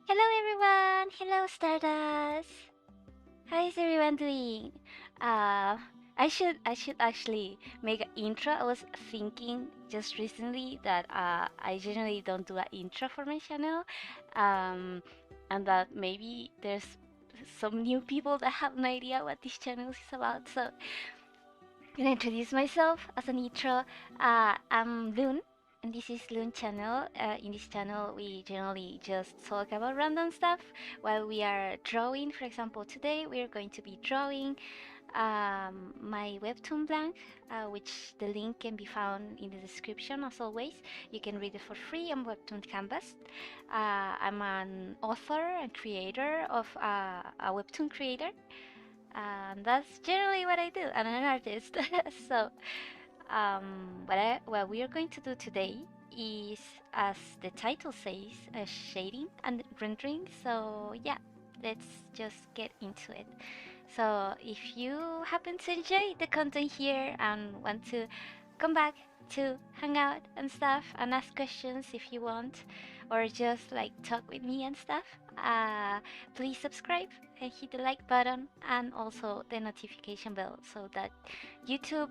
Hello everyone! Hello Stardust! How is everyone doing? Uh, I should actually make an intro. I was thinking just recently that I generally don't do an intro for my channel, um, and that maybe there's some new people that have no idea what this channel is about. So I'm gonna introduce myself as an intro. I'm Loon, and this is Loon channel. In this channel, we generally just talk about random stuff while we are drawing. For example, today we are going to be drawing my Webtoon blank, which the link can be found in the description. As always, you can read it for free on Webtoon Canvas. I'm an author and creator of a Webtoon creator. And that's generally what I do. I'm an artist. So, what we are going to do today is, as the title says, shading and rendering. So, yeah, let's just get into it. So, if you happen to enjoy the content here and want to come back to hang out and stuff and ask questions if you want, or just like talk with me and stuff, please subscribe and hit the like button and also the notification bell so that YouTube,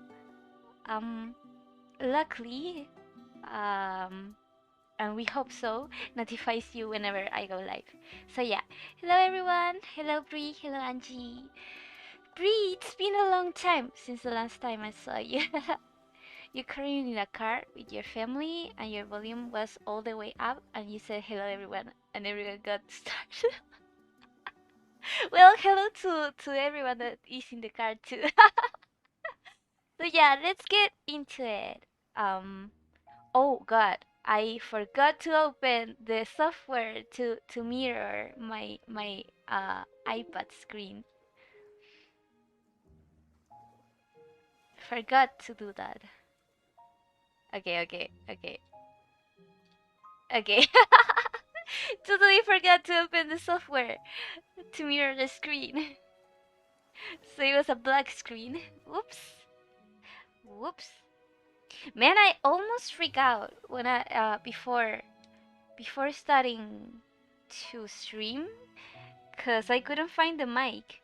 um, luckily, um, and we hope so, notifies you whenever I go live. So yeah, hello everyone, hello Brie, hello Angie. Brie, it's been a long time since the last time I saw you. You're currently in a car with your family and your volume was all the way up and you said hello everyone and everyone got started. Well, hello to everyone that is in the car too. So yeah, let's get into it. Um, oh God, I forgot to open the software to mirror my iPad screen. Forgot to do that. Okay, okay, okay, okay. Totally forgot to open the software to mirror the screen. So it was a black screen. Whoops. Whoops. Man, I almost freak out when I before starting to stream because I couldn't find the mic.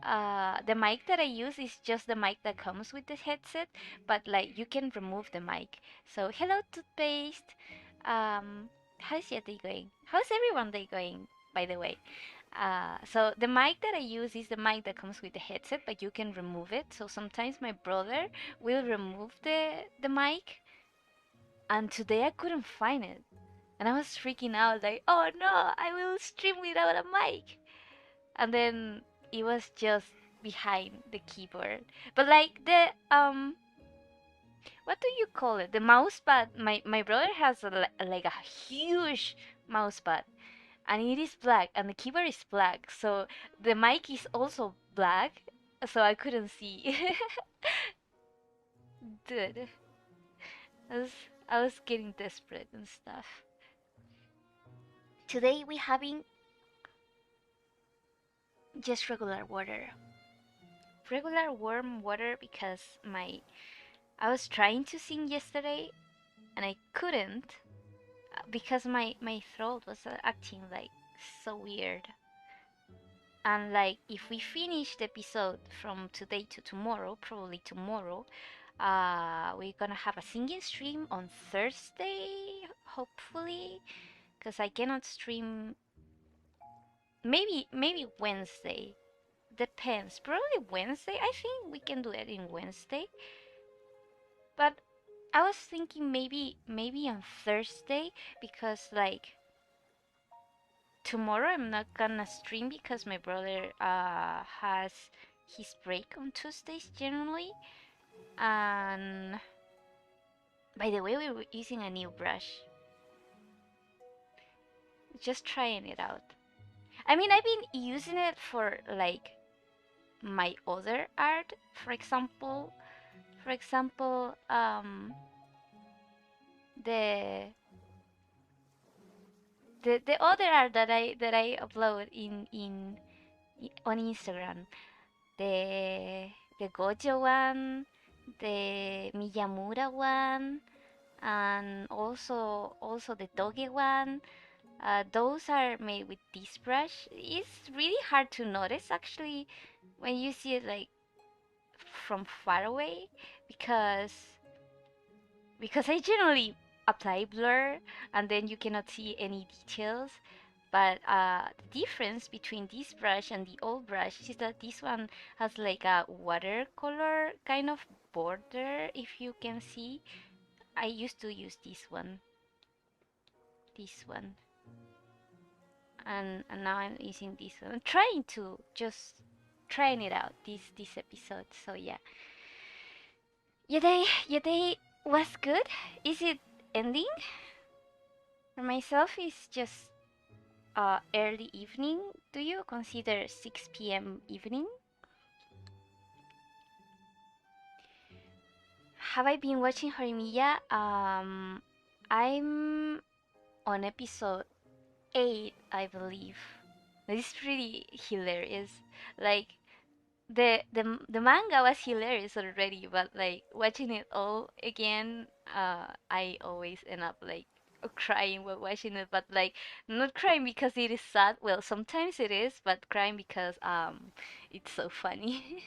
The mic that I use is just the mic that comes with the headset, but like you can remove the mic. So hello toothpaste. How's your day going? How's everyone day going, by the way? So the mic that I use is the mic that comes with the headset, but you can remove it. So sometimes my brother will remove the mic, and today I couldn't find it, and I was freaking out like, oh no, I will stream without a mic. And then it was just behind the keyboard, but like the what do you call it? The mouse pad. My brother has like a huge mouse pad and it is black and the keyboard is black, so the mic is also black, so I couldn't see. Dude, I was I was getting desperate and stuff. Today we having just regular water. Regular warm water because my I was trying to sing yesterday and I couldn't because my throat was acting like so weird. And like if we finish the episode from today to tomorrow, probably tomorrow, we're gonna have a singing stream on Thursday, hopefully, because I cannot stream. Maybe Wednesday. Depends. Probably Wednesday. I think we can do it in Wednesday. But I was thinking maybe on Thursday because like tomorrow I'm not gonna stream because my brother has his break on Tuesdays generally. And by the way, we were using a new brush, just trying it out. I mean, I've been using it for like my other art, for example. For example, the the other art that I upload on Instagram, the the Gojo one, the Miyamura one, and also the Doge one. Those are made with this brush. It's really hard to notice actually when you see it like from far away because I generally apply blur and then you cannot see any details. But the difference between this brush and the old brush is that this one has like a watercolor kind of border, if you can see. I used to use this one, and now I'm using this one. I'm trying to just trying it out this episode. So yeah, your day was good. Is it ending? For myself, it's just early evening. Do you consider 6 p.m. evening? Have I been watching Horimiya? I'm on episode 8, I believe. It's pretty hilarious. Like the manga was hilarious already, but like watching it all again, I always end up like crying while watching it, but like not crying because it is sad. Well, sometimes it is, but crying because it's so funny.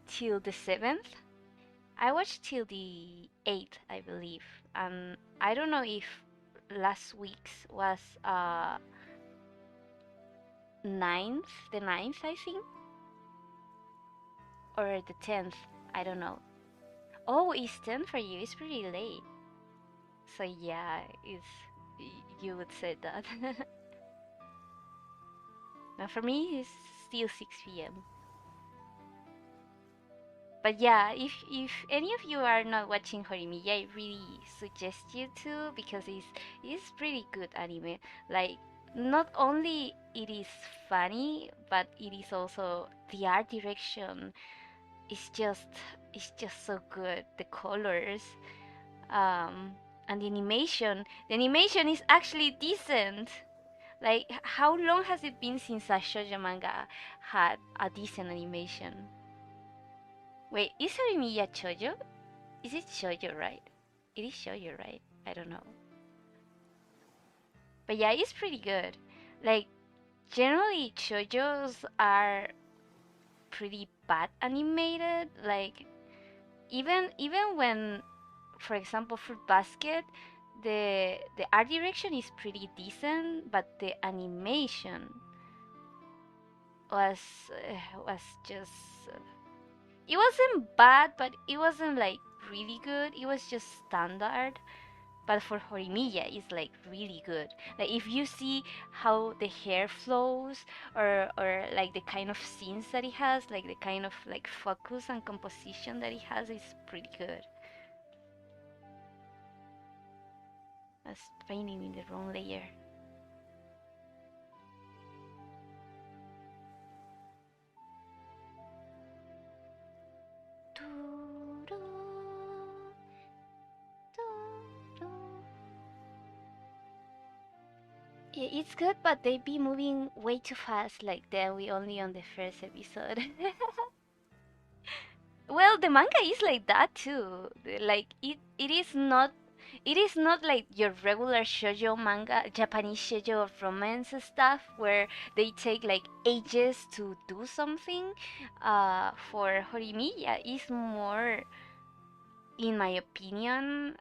Till the 7th, I watched till the 8th, I believe. I don't know if last week's was ninth, the ninth, I think, or the 10th. I don't know. Oh, it's 10 for you. It's pretty late. So yeah, you would say that. Now for me, it's still 6 p.m. But yeah, if any of you are not watching Horimiya, I really suggest you to because it's pretty good anime. Like not only it is funny, but it is also the art direction is just so good. The colors, um, and the animation is actually decent. Like how long has it been since a shoujo manga had a decent animation? Wait, is Horimiya shoujo? Is it shoujo, right? It is shoujo, right? I don't know. But yeah, it's pretty good. Like generally shoujos are pretty bad animated. Like even when, for example, Fruit Basket, the art direction is pretty decent, but the animation was was just it wasn't bad, but it wasn't like really good. It was just standard. But for Horimiya, it's like really good. Like if you see how the hair flows, or like the kind of scenes that it has, like the kind of like focus and composition that it has, is pretty good. I was painting in the wrong layer. Yeah, it's good, but they be moving way too fast. Like then we only on the first episode. Well, the manga is like that too. Like it is not like your regular shoujo manga, Japanese shoujo romance stuff where they take like ages to do something. For Horimiya is more, in my opinion,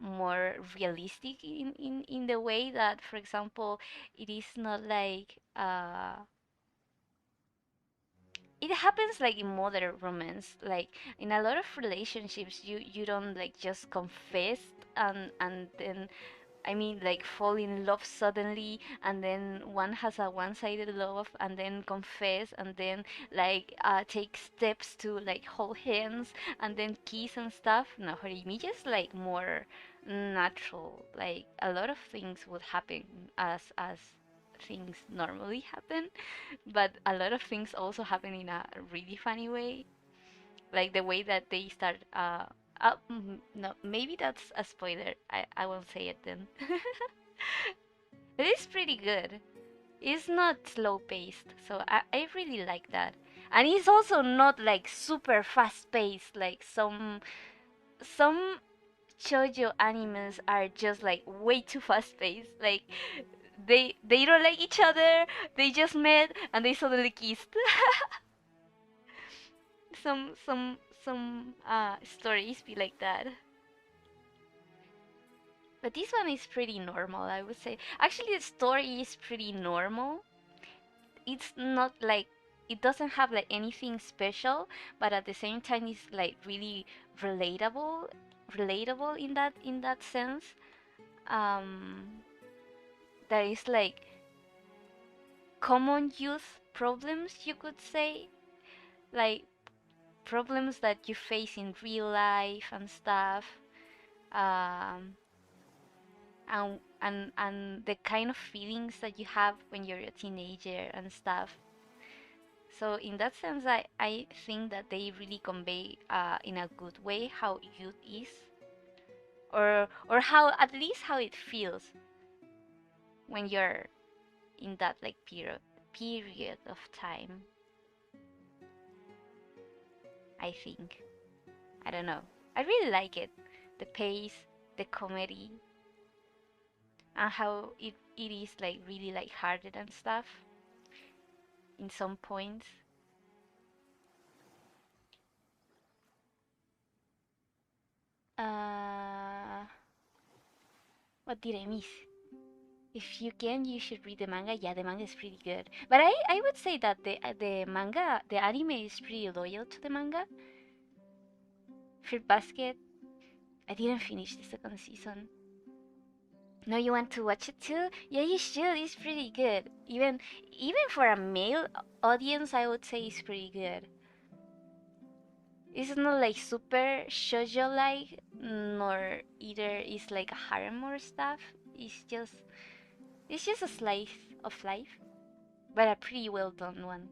more realistic in the way that, for example, it is not like it happens like in modern romance. Like in a lot of relationships, you don't like just confess and then I mean, like fall in love suddenly, and then one has a one-sided love, and then confess, and then like take steps to like hold hands, and then kiss and stuff. No, for me, just like more natural. Like a lot of things would happen as things normally happen, but a lot of things also happen in a really funny way, like the way that they start. No, maybe that's a spoiler. I won't say it then. It is pretty good. It's not slow paced, so I really like that. And it's also not like super fast paced, like some shoujo animes are just like way too fast paced. Like they don't like each other, they just met and they suddenly kissed. Some stories be like that. But this one is pretty normal, I would say. Actually, the story is pretty normal. It's not like it doesn't have like anything special, but at the same time it's like really relatable, relatable in that sense. Um, there is like common youth problems, you could say, like problems that you face in real life and stuff. Um, and the kind of feelings that you have when you're a teenager and stuff. So in that sense, I think that they really convey in a good way how youth is, or how at least how it feels when you're in that like period of time. I think, I don't know. I really like it, the pace, the comedy, and how it is like really lighthearted and stuff in some points. Uh, what did I miss? If you can, you should read the manga. Yeah, the manga is pretty good. But I would say that the manga, the anime is pretty loyal to the manga. Fruit Basket, I didn't finish the second season. No, you want to watch it too? Yeah, you should. It's pretty good. Even for a male audience, I would say it's pretty good. It's not like super shoujo like, nor either is like a harem or stuff. It's just a slice of life, but a pretty well done one.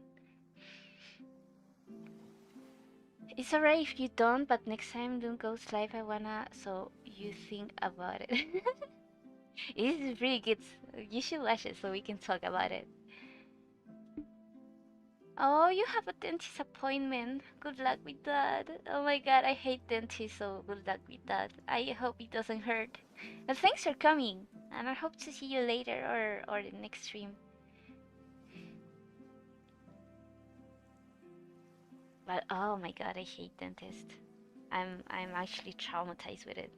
It's alright if you don't, but next time don't go live. I wanna so you think about it. It's pretty good. You should watch it so we can talk about it. Oh, you have a dentist appointment. Good luck with that. Oh my god, I hate dentists, so good luck with that. I hope it doesn't hurt. But thanks for coming, and I hope to see you later or the next stream. But oh my god, I hate dentists. I'm actually traumatized with it.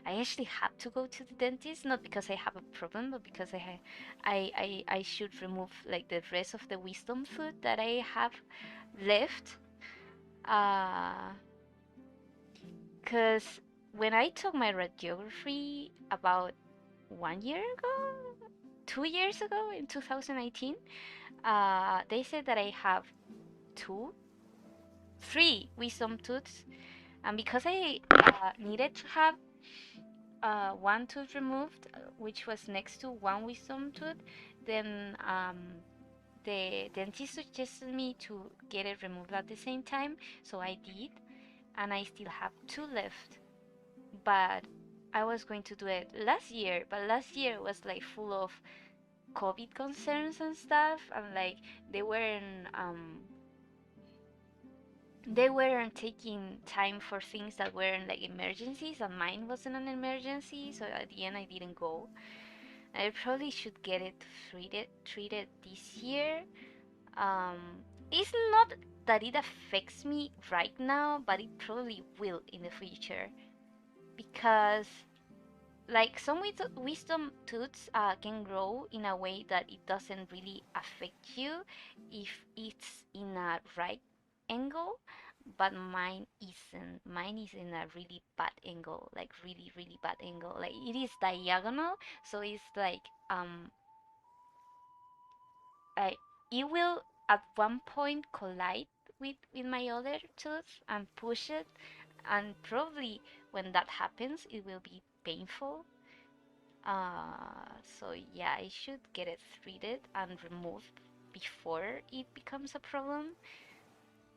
I actually have to go to the dentist, not because I have a problem, but because I should remove like the rest of the wisdom food that I have left. Uh, Cause when I took my radiography about 1 year ago, 2 years ago in 2019, they said that I have two, three wisdom tooths, and because I needed to have one tooth removed, which was next to one wisdom tooth, then the dentist suggested me to get it removed at the same time, so I did, and I still have two left. But I was going to do it last year, but last year was like full of COVID concerns and stuff, and like they weren't um they weren't taking time for things that weren't like emergencies, and mine wasn't an emergency, so at the end I didn't go. I probably should get it treated this year. Um, it's not that it affects me right now, but it probably will in the future because like some wisdom tooths can grow in a way that it doesn't really affect you if it's in a right angle, but mine isn't. Mine is in a really bad angle, like really, really bad angle. Like it is diagonal, so it's like I it will at one point collide with my other tooth and push it, and probably when that happens, it will be painful. So yeah, I should get it treated and removed before it becomes a problem.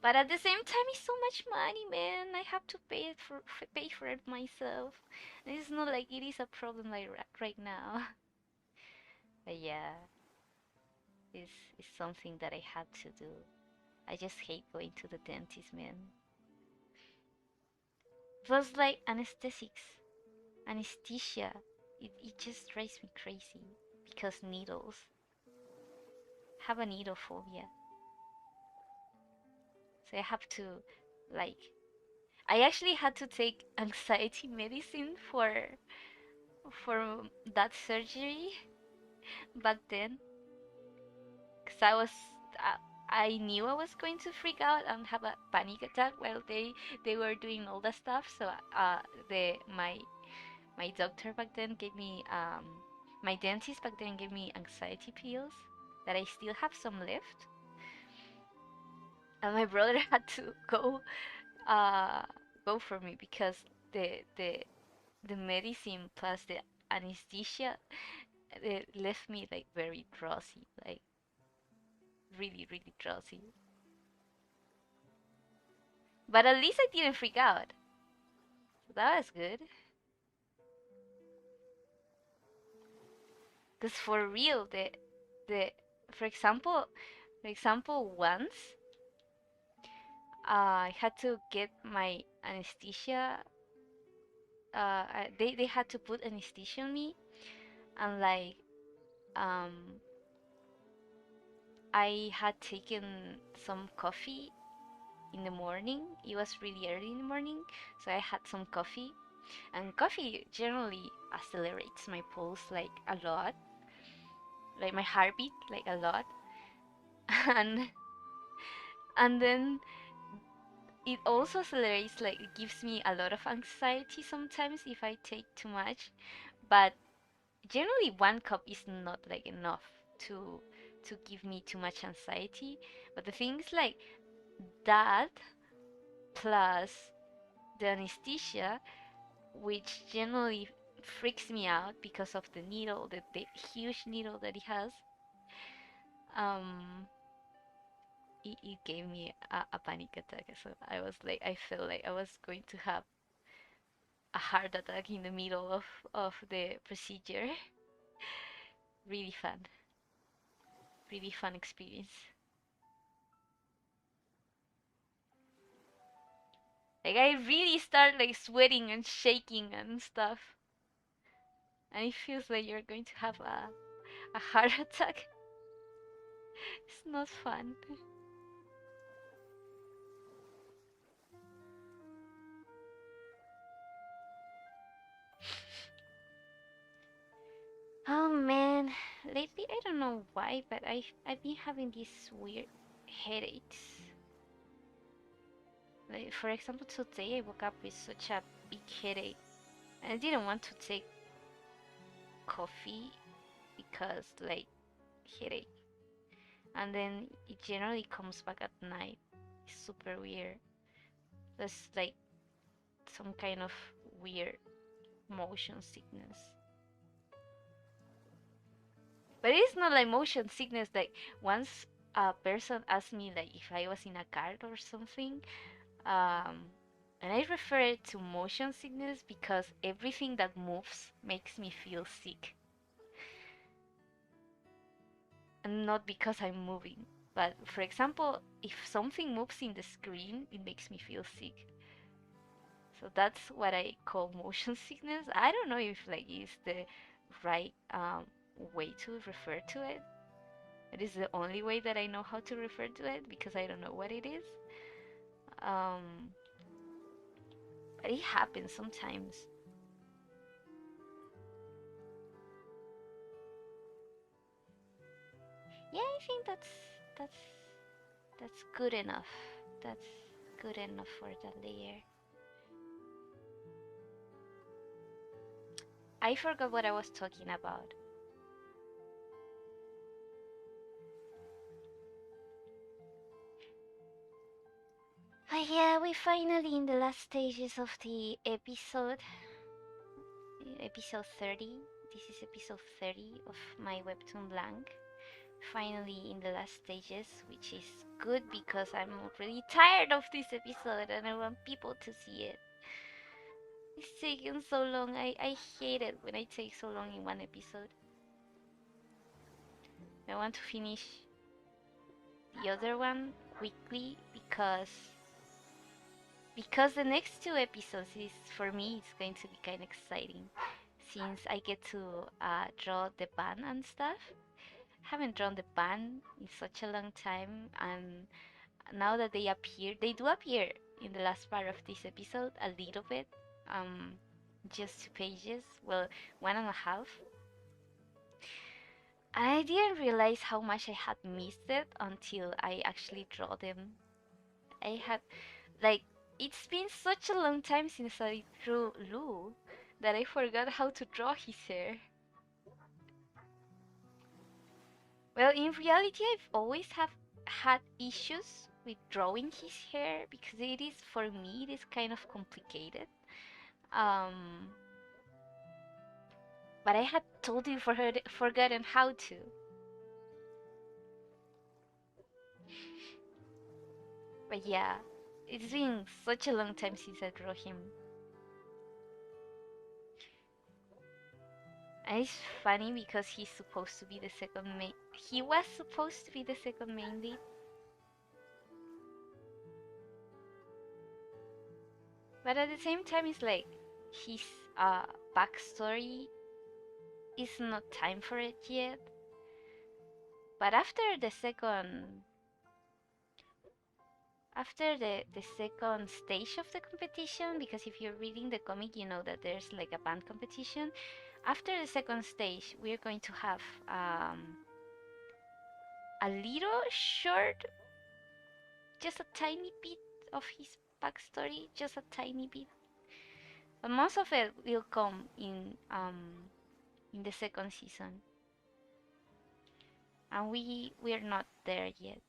But at the same time, it's so much money, man. I have to pay for it myself. And it's not like it is a problem like right now. But yeah, it's something that I had to do. I just hate going to the dentist, man. Plus, like anesthetics, anesthesia, it just drives me crazy because needles. Have a needle phobia, so I have to, like, I actually had to take anxiety medicine for that surgery back then, because I knew I was going to freak out and have a panic attack while they were doing all that stuff. So the my doctor back then gave me my dentist back then gave me anxiety pills that I still have some left, and my brother had to uh go for me because the the the medicine plus the anesthesia, it left me like very drowsy, like really, really drowsy. But at least I didn't freak out. So that was good. Cause for real, the for example, once I had to get my anesthesia. They had to put anesthesia on me, and like um I had taken some coffee in the morning. It was really early in the morning, so I had some coffee. And coffee generally accelerates my pulse like a lot, like my heartbeat like a lot. and and then it also accelerates, like it gives me a lot of anxiety sometimes if I take too much. But generally one cup is not like enough to give me too much anxiety. But the thing is like that plus the anesthesia, which generally freaks me out because of the needle, the huge needle that it has. Um, it gave me a panic attack. So I was like, I felt like I was going to have a heart attack in the middle of the procedure. Really fun, really fun experience. Like I really start like sweating and shaking and stuff, and it feels like you're going to have a heart attack. It's not fun. Oh man, lately I don't know why, but I've been having these weird headaches. Like for example, today I woke up with such a big headache. I didn't want to take coffee because like headache, and then it generally comes back at night. It's super weird. There's like some kind of weird motion sickness. But it's not like motion sickness. Like once a person asked me like if I was in a car or something, um, and I refer it to motion sickness because everything that moves makes me feel sick, and not because I'm moving. But for example, if something moves in the screen, it makes me feel sick. So that's what I call motion sickness. I don't know if like is the right way to refer to it. It is the only way that I know how to refer to it because I don't know what it is. Um, but it happens sometimes. Yeah, I think that's that's good enough. That's good enough for that layer. I forgot what I was talking about. But yeah, we finally in the last stages of the episode. Episode 30. This is episode 30 of my Webtoon Blank. Finally in the last stages, which is good because I'm already tired of this episode and I want people to see it. It's taking so long. I hate it when I take so long in one episode. I want to finish the other one quickly because the next two episodes is for me it's going to be kind of exciting since I get to draw the band and stuff. Haven't drawn the band in such a long time, and now that they do appear in the last part of this episode a little bit, um, just 2 pages, well, 1.5. And I didn't realize how much I had missed it until I actually draw them. I had like it's been such a long time since I drew Lou that I forgot how to draw his hair. Well, in reality, I've always have had issues with drawing his hair because it is for me it is kind of complicated. Um, but I had totally forgotten how to. But yeah, it's been such a long time since I drew him. And it's funny because he's supposed to be the second main. He was supposed to be the second main lead. But at the same time, it's like his backstory is not time for it yet. But after the second stage of the competition, because if you're reading the comic, you know that there's like a band competition. After the second stage, we're going to have a little short, just a tiny bit of his backstory, just a tiny bit. But most of it will come in the second season, and we're not there yet.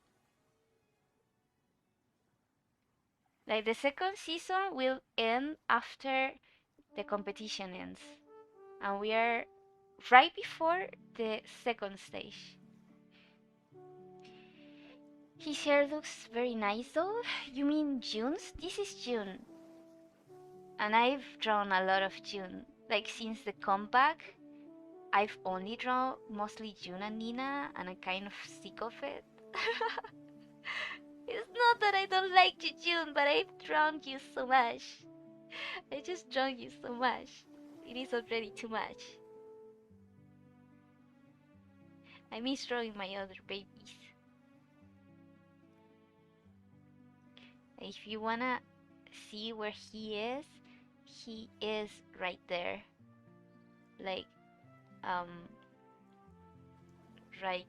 Like the second season will end after the competition ends, and we are right before the second stage. His hair looks very nice though. You mean June's? This is June, and I've drawn a lot of June. Like since the comeback, I've only drawn mostly June and Nina, and I'm kind of sick of it. It's not that I don't like you, June, but I've drawn you so much. I just drawn you so much. It is already too much. I miss drawing my other babies. If you wanna see where he is right there. Like, um, right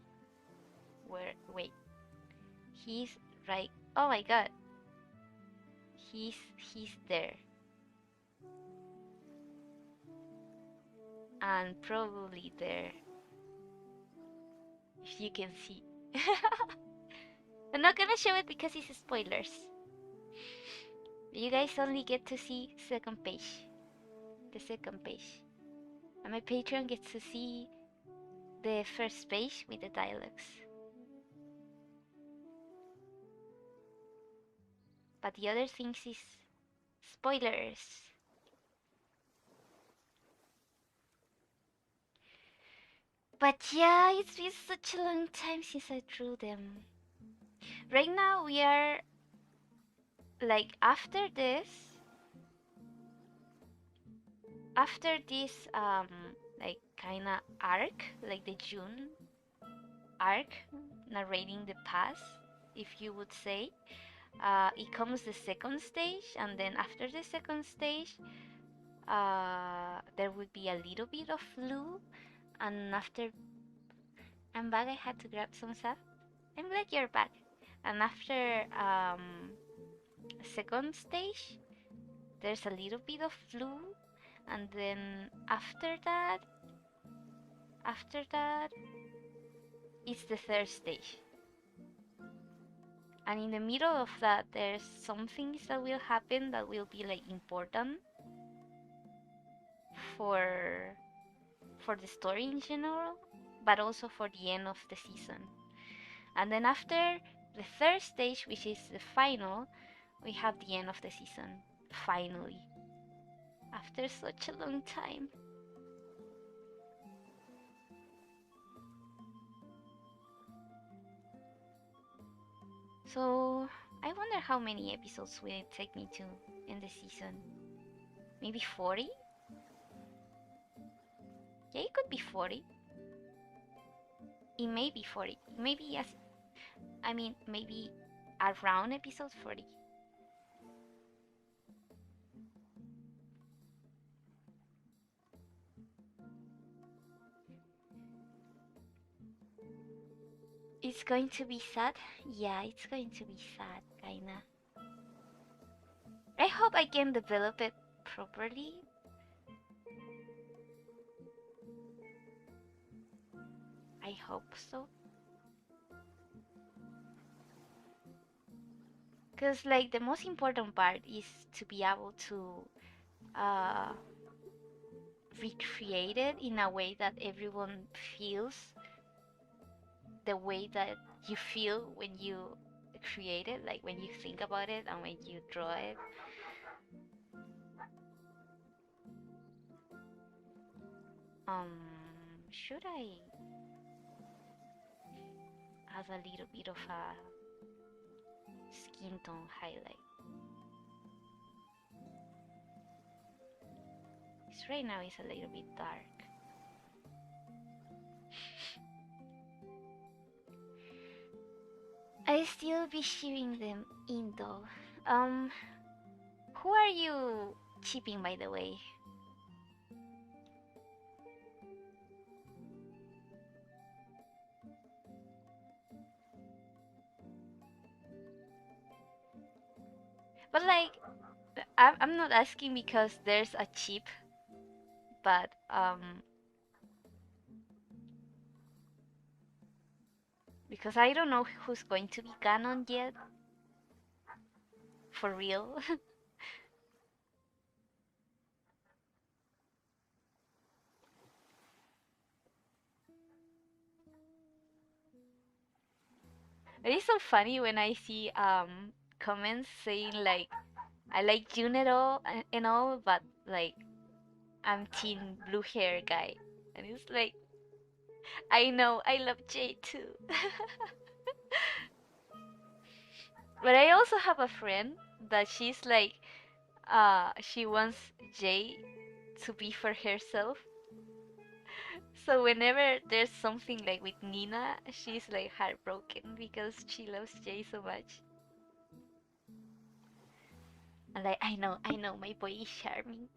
where, wait. He's right, oh my god. He's there. And probably there. If you can see. I'm not gonna show it because it's spoilers. You guys only get to see second page. The second page. And my Patreon gets to see the first page with the dialogues. But the other things is spoilers. But yeah, it's been such a long time since I drew them. Right now we are like after this like kinda arc, like the June arc narrating the past, if you would say. It comes the second stage, and then after the second stage, there would be a little bit of Lou, and after I'm back, I had to grab some stuff. I'm glad you're back. And after second stage, there's a little bit of flu, and then after that, it's the third stage. And in the middle of that, there's some things that will happen that will be like important for for the story in general, but also for the end of the season. And then after the third stage, which is the final, we have the end of the season. Finally. After such a long time. So, I wonder how many episodes will it take me to end the season. Maybe 40? Yeah, it could be 40. It may be 40. Maybe, yes. I mean, maybe around episode 40. It's going to be sad? Yeah, it's going to be sad, kinda. I hope I can develop it properly. I hope so. Because, like, the most important part is to be able to uh, recreate it in a way that everyone feels the way that you feel when you create it, like when you think about it and when you draw it. Um, should I add a little bit of a skin tone highlight? Because right now it's a little bit dark. I still be shipping them in though. Um, who are you shipping, by the way? But like, I'm not asking because there's a chip, but because I don't know who's going to be canon yet, for real. It is so funny when I see comments saying like I like Junero and all, but like I'm teen blue hair guy, and it's like I know I love Jay too. But I also have a friend that she's like she wants Jay to be for herself. So whenever there's something like with Nina, she's like heartbroken because she loves Jay so much. And like I know, my boy is charming.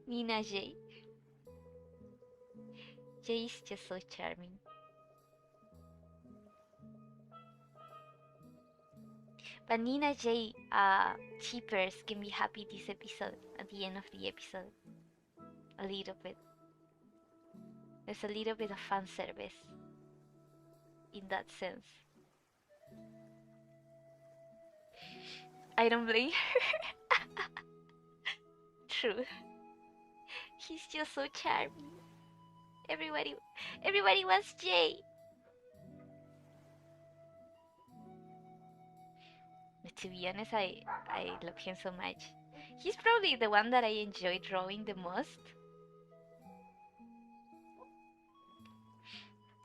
Nina Jay. Jay is just so charming. But Nina Jay cheapers can be happy this episode at the end of the episode. A little bit. There's a little bit of fan service in that sense. I don't blame her. True. He's just so charming. Everybody everybody wants Jay. But to be honest, I love him so much. He's probably the one that I enjoy drawing the most.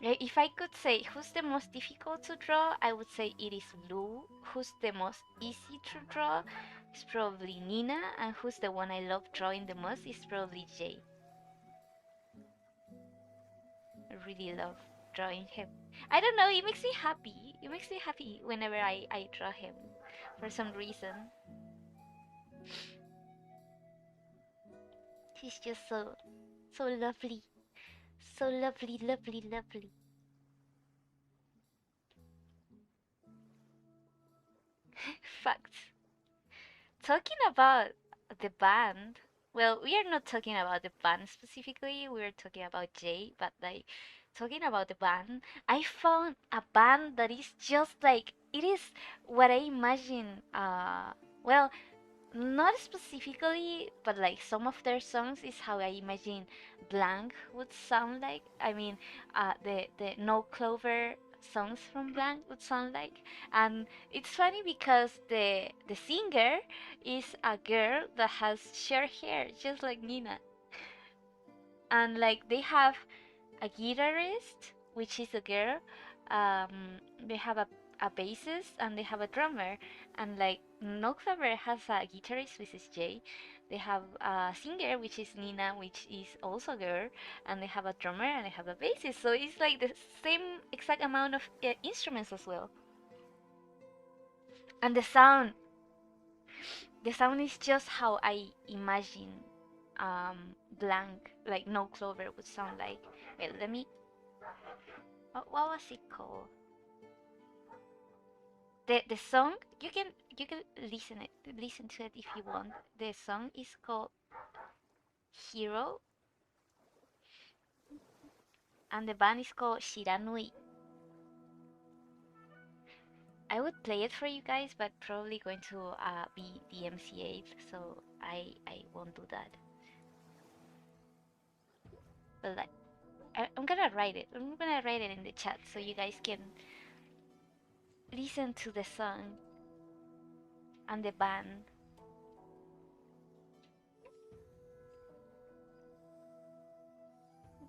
If I could say who's the most difficult to draw, I would say it is Lou. Who's the most easy to draw is probably Nina, and who's the one I love drawing the most is probably Jay. I really love drawing him. I don't know, it makes me happy. It makes me happy whenever I draw him for some reason. He's just so lovely. So lovely, lovely, lovely. Facts. Talking about the band, well, we are not talking about the band specifically, we're talking about Jay, but like talking about the band, I found a band that is just like it is what I imagine well, not specifically, but like some of their songs is how I imagine Blank would sound like. I mean, the No Clover songs from Blank would sound like. And it's funny because the singer is a girl that has short hair, just like Nina. And like they have a guitarist, which is a girl. They have a bassist and they have a drummer. And like No Clover has a guitarist, which is Jay. They have a singer, which is Nina, which is also a girl. And they have a drummer and they have a bassist. So it's like the same exact amount of instruments as well. And the sound is just how I imagine Blank, like No Clover would sound like. Wait, let me. What was it called? The song you can listen to it if you want. The song is called Hero and the band is called Shiranui. I would play it for you guys, but probably going to be DMCA'd, so I won't do that. But like I'm gonna write it. I'm gonna write it in the chat so you guys can listen to the song and the band.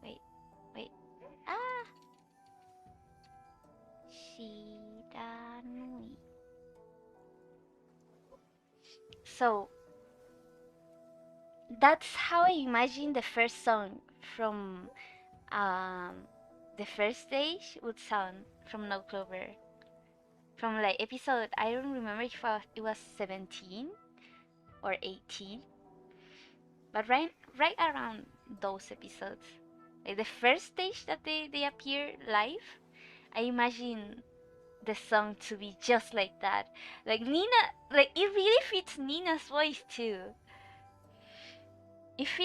Wait, wait. Ah, Shiranui. So that's how I imagine the first song from um, the first stage would sound from No Clover. From like episode, I don't remember if it was 17 or 18, but right around those episodes, like the first stage that they appear live, I imagine the song to be just like that. Like Nina, like it really fits Nina's voice too. If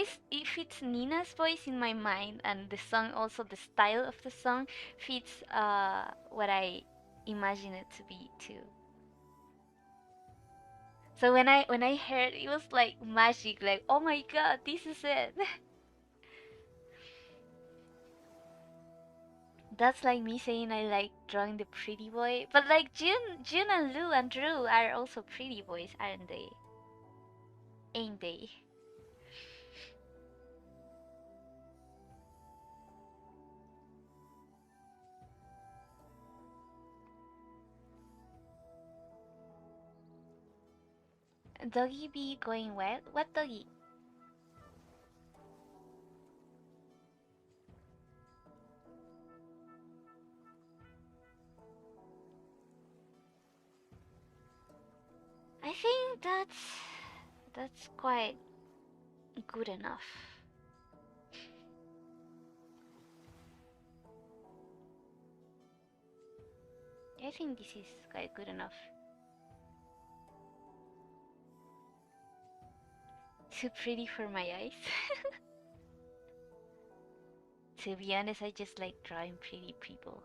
it's Nina's voice in my mind and the song also the style of the song fits what I imagine it to be too. So when I heard it was like magic, like oh my god, this is it. That's like me saying I like drawing the pretty boy, but like June and Lou and Drew are also pretty boys, aren't they? Ain't they? Doggy be going wet? What doggy? I think that's quite good enough. I think this is quite good enough. Too pretty for my eyes. To be honest, I just like drawing pretty people.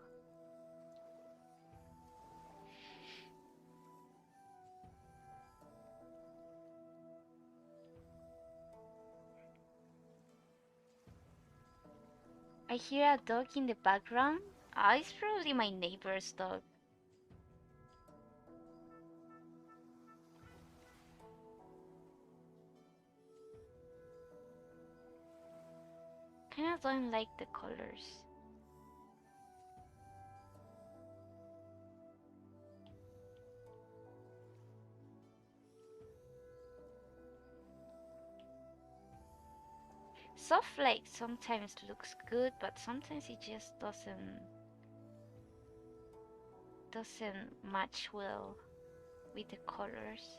I hear a dog in the background. Ah, it's probably my neighbor's dog. Kinda don't like the colors. Soft light sometimes looks good, but sometimes it just doesn't match well with the colors.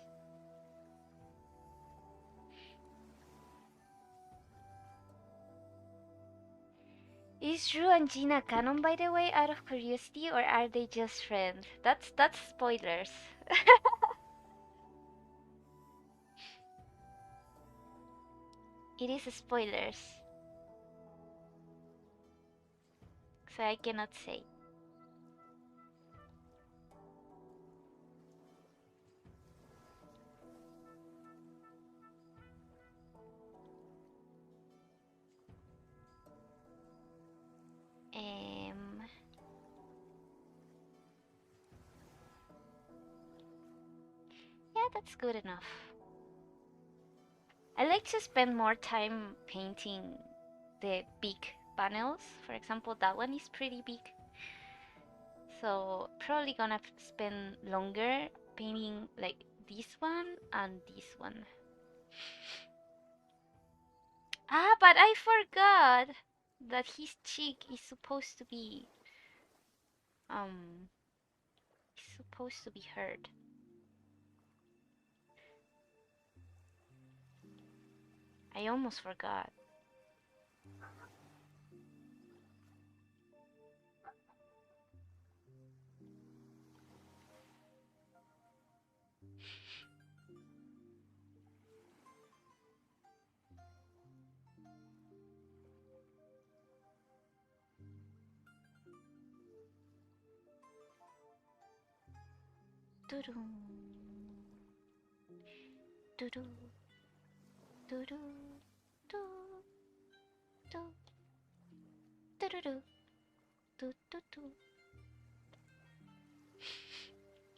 Is Drew and Gina canon, by the way, out of curiosity, or are they just friends? That's spoilers. It is spoilers, so I cannot say. Um, yeah, that's good enough. I like to spend more time painting the big panels. For example, that one is pretty big. So probably gonna spend longer painting like this one and this one. Ah, but I forgot that his cheek is um supposed to be hurt. I almost forgot. Doo-doo, doo-doo, doo-doo, doo, doo, doo-doo-doo, doo-doo-doo.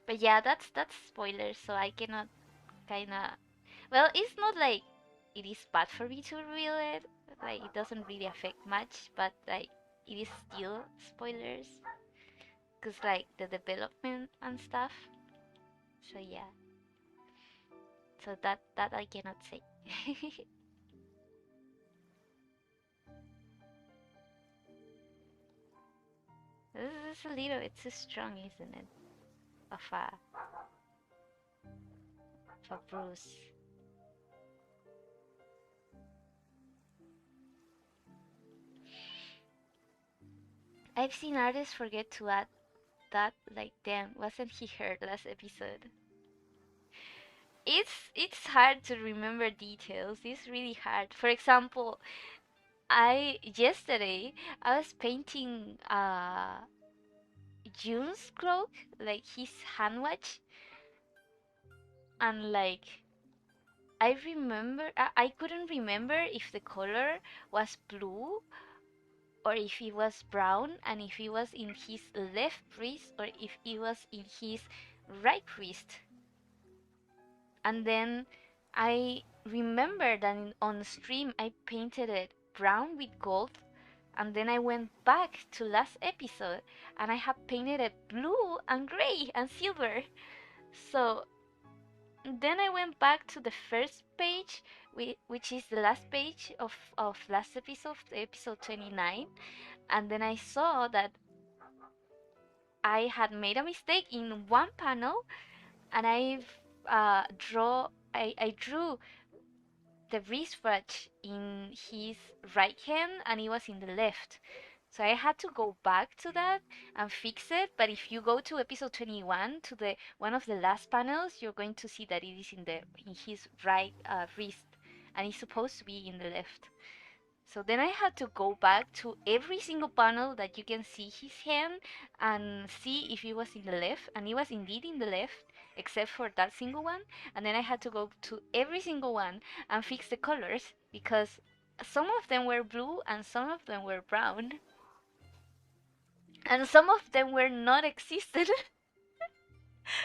But yeah, that's spoilers, so I cannot kinda. Well, it's not like it is bad for me to reveal it. Like it doesn't really affect much, but like it is still spoilers, cause like the development and stuff. So yeah, so that I cannot say. This is a little. It's too strong, isn't it? Of a bruise. I've seen artists forget to add that. Like, damn, wasn't he hurt last episode? It's hard to remember details. It's really hard. For example, I yesterday I was painting June's cloak, like his hand watch, and like I couldn't remember if the color was blue or if it was brown, and if it was in his left wrist or if it was in his right wrist. And then I remember that on stream I painted it brown with gold, and then I went back to last episode and I have painted it blue and gray and silver. So then I went back to the first page, which is the last page of last episode, episode 29, and then I saw that I had made a mistake in one panel, and I drew the wristwatch in his right hand and it was in the left. So I had to go back to that and fix it. But if you go to episode 21 to the one of the last panels, you're going to see that it is in his right wrist and it's supposed to be in the left. So then I had to go back to every single panel that you can see his hand and see if it was in the left, and it was indeed in the left, except for that single one. And then I had to go to every single one and fix the colors because some of them were blue and some of them were brown, and some of them were not existed.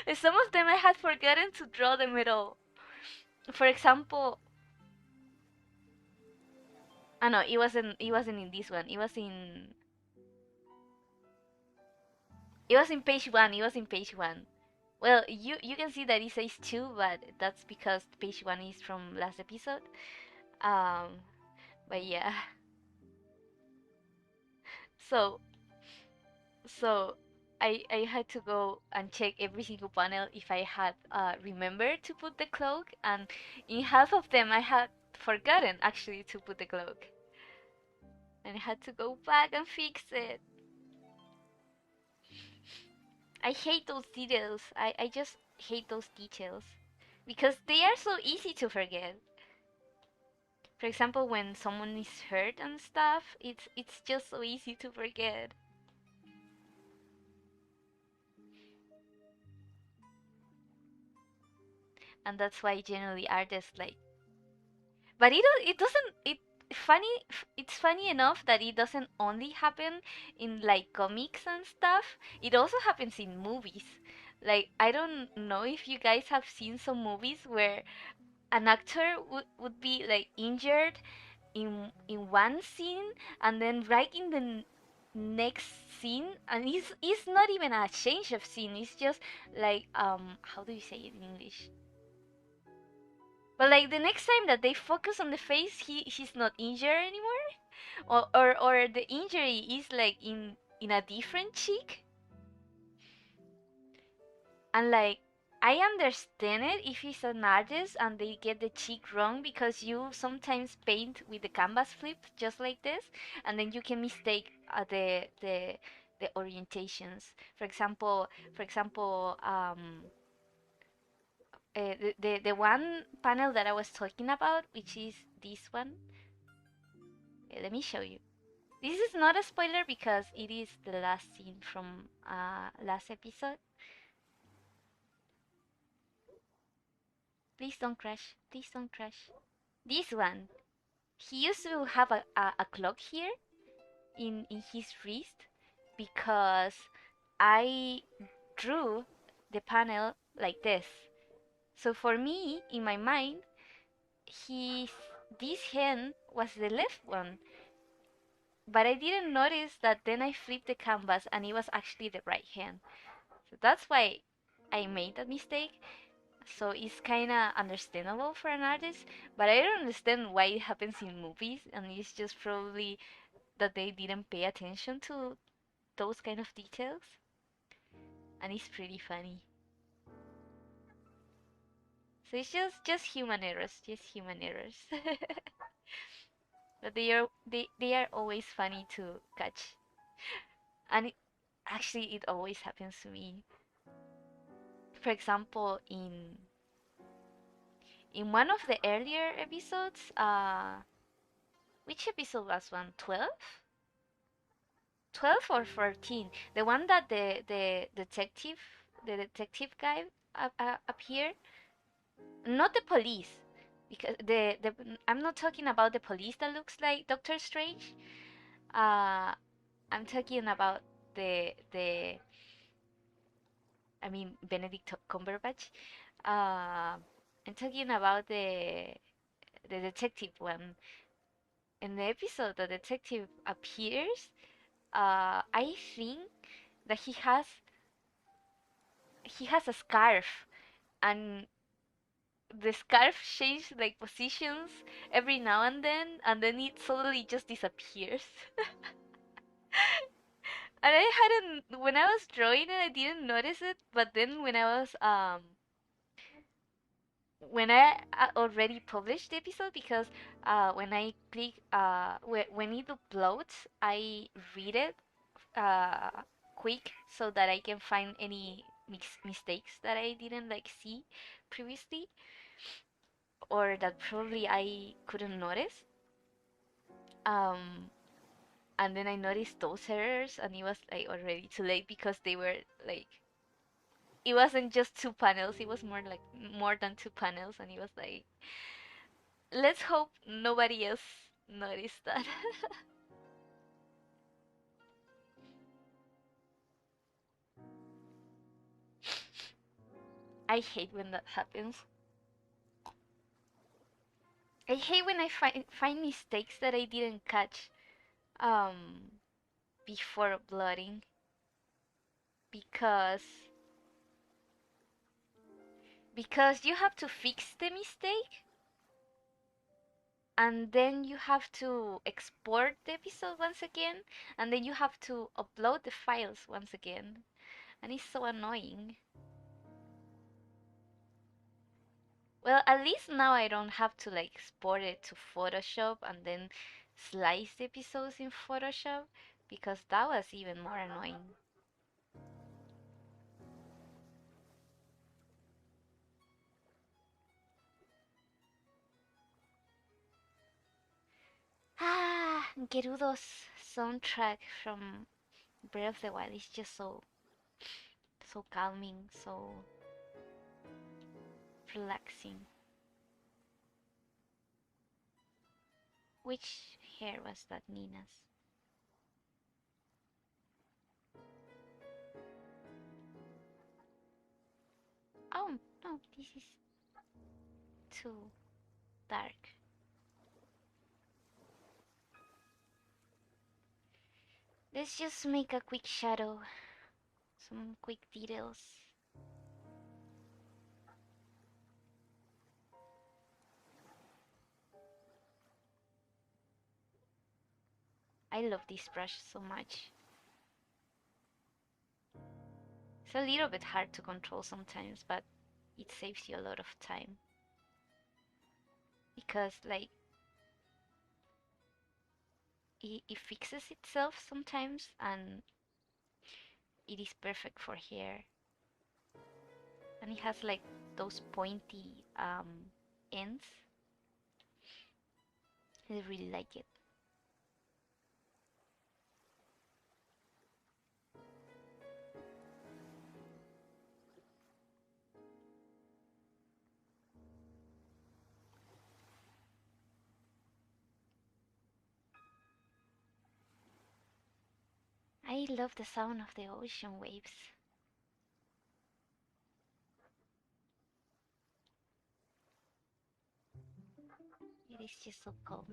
And some of them I had forgotten to draw them at all. For example, ah no, it wasn't in this one. It was in page one. It was in page one. Well, you can see that it says two, but that's because page one is from last episode. Um, but yeah. So so I had to go and check every single panel if I had remembered to put the cloak, and in half of them I had forgotten actually to put the cloak, and I had to go back and fix it. I hate those details. I just hate those details because they are so easy to forget. For example, when someone is hurt and stuff, it's just so easy to forget. And that's why generally artists like, but it doesn't it funny it's funny enough that it doesn't only happen in like comics and stuff. It also happens in movies. Like, I don't know if you guys have seen some movies where an actor would be like injured in one scene, and then right in the next scene, and it's not even a change of scene, it's just like, how do you say it in English, but like the next time that they focus on the face, he's not injured anymore, or the injury is like in a different cheek. And like, I understand it if he's an artist and they get the cheek wrong, because you sometimes paint with the canvas flip just like this, and then you can mistake the orientations. For example, the one panel that I was talking about, which is this one. Let me show you. This is not a spoiler because it is the last scene from last episode. Please don't crash. Please don't crash. This one. He used to have a clock here in his wrist, because I drew the panel like this. So for me, in my mind, his this hand was the left one, but I didn't notice that then I flipped the canvas and it was actually the right hand. So that's why I made that mistake. So it's kind of understandable for an artist, but I don't understand why it happens in movies, and it's just probably that they didn't pay attention to those kind of details, and it's pretty funny. So it's just human errors, just human errors. But they are always funny to catch, and actually it always happens to me. For example, in one of the earlier episodes, which episode was one? 12? 12 or 14? The one that the detective guy appeared. Not the police, because the I'm not talking about the police that looks like Doctor Strange. Uh, I'm talking about the I mean Benedict Cumberbatch. I'm talking about the detective one. In the episode, the detective appears. I think that he has a scarf, and the scarf changes like positions every now and then it suddenly just disappears. And I hadn't when I was drawing it, I didn't notice it, but then when I already published the episode, because when I click when it uploads, I read it uh quick so that I can find any mistakes that I didn't like see previously, or that probably I couldn't notice. Um, and then I noticed those errors, and it was like already too late, because they were like, it wasn't just two panels; it was more like more than two panels, and it was like, let's hope nobody else noticed that. I hate when that happens. I hate when I find mistakes that I didn't catch um before uploading, because you have to fix the mistake, and then you have to export the episode once again, and then you have to upload the files once again, and it's so annoying. Well, at least now I don't have to like export it to Photoshop and then slice the episodes in Photoshop, because that was even more annoying. Gerudo's soundtrack from Breath of the Wild is just so calming, so relaxing. Which hair was that, Nina's? Oh no, this is too dark. Let's just make a quick shadow, some quick details. I love this brush so much. It's a little bit hard to control sometimes, but it saves you a lot of time. Because, like, it fixes itself sometimes, and it is perfect for hair. And it has, like, those pointy ends. I really like it. I love the sound of the ocean waves. It is just so calm.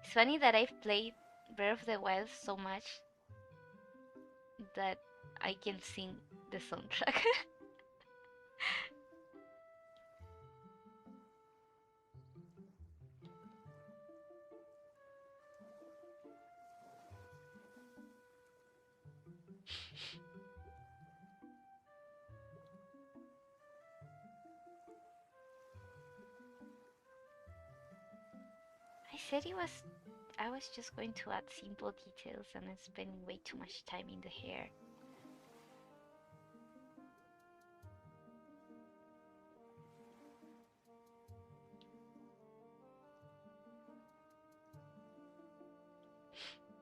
It's funny that I've played Breath of the Wild so much that I can sing the soundtrack. I said I was just going to add simple details and I'm spending way too much time in the hair.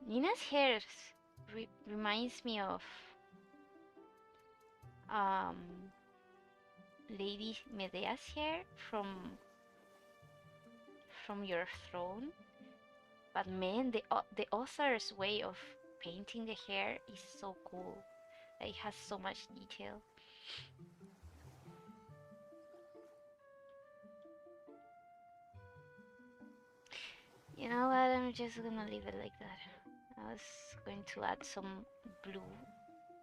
Nina's hair reminds me of um, Lady Medea's hair from Your Throne. But man, the author's way of painting the hair is so cool. It has so much detail. You know what? I'm just gonna leave it like that. I was going to add some blue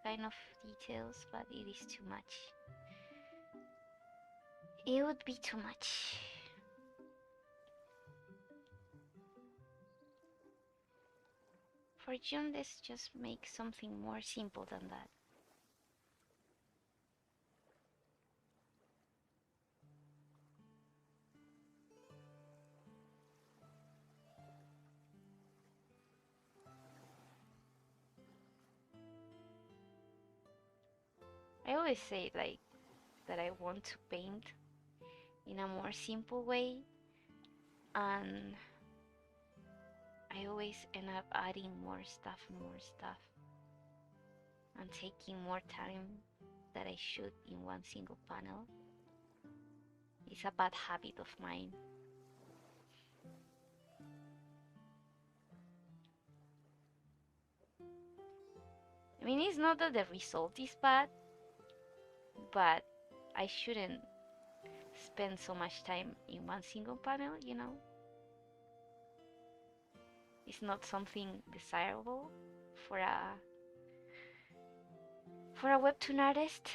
kind of details, but it is too much. It would be too much. For June, let's just make something more simple than that. I always say like that I want to paint in a more simple way, and I always end up adding more stuff and taking more time that I should in one single panel. It's a bad habit of mine. I mean, it's not that the result is bad, but I shouldn't spend so much time in one single panel, you know? It's not something desirable for a webtoon artist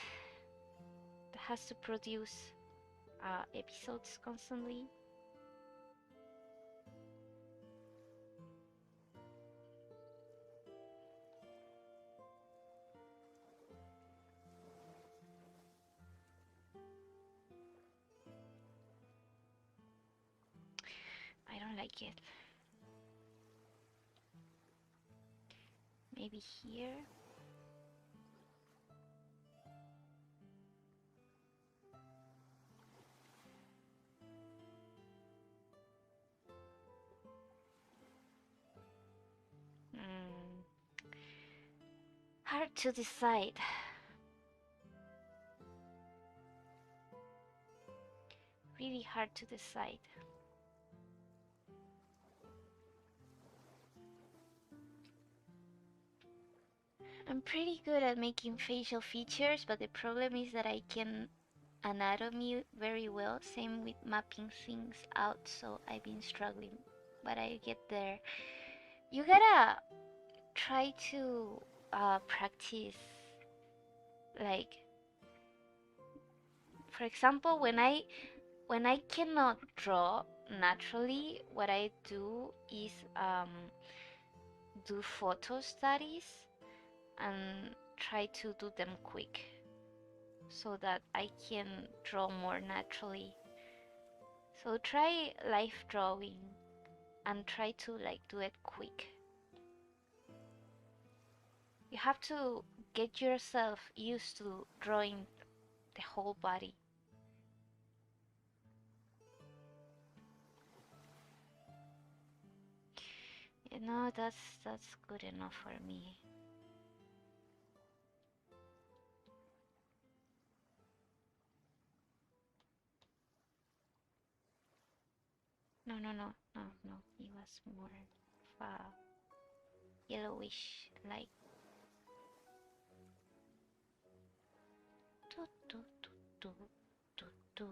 that has to produce episodes constantly. like it. Maybe here. Hmm. Hard to decide. Really hard to decide. I'm pretty good at making facial features, but the problem is that I can anatomy very well. Same with mapping things out, so I've been struggling, but I get there. You gotta try to practice, like, for example, when I cannot draw naturally, what I do is do photo studies and try to do them quick so that I can draw more naturally. So try life drawing and try to like do it quick. You have to get yourself used to drawing the whole body. You know, that's good enough for me. No, no, no, no, no. It was more of a yellowish light. Do, do, do, do, do, do,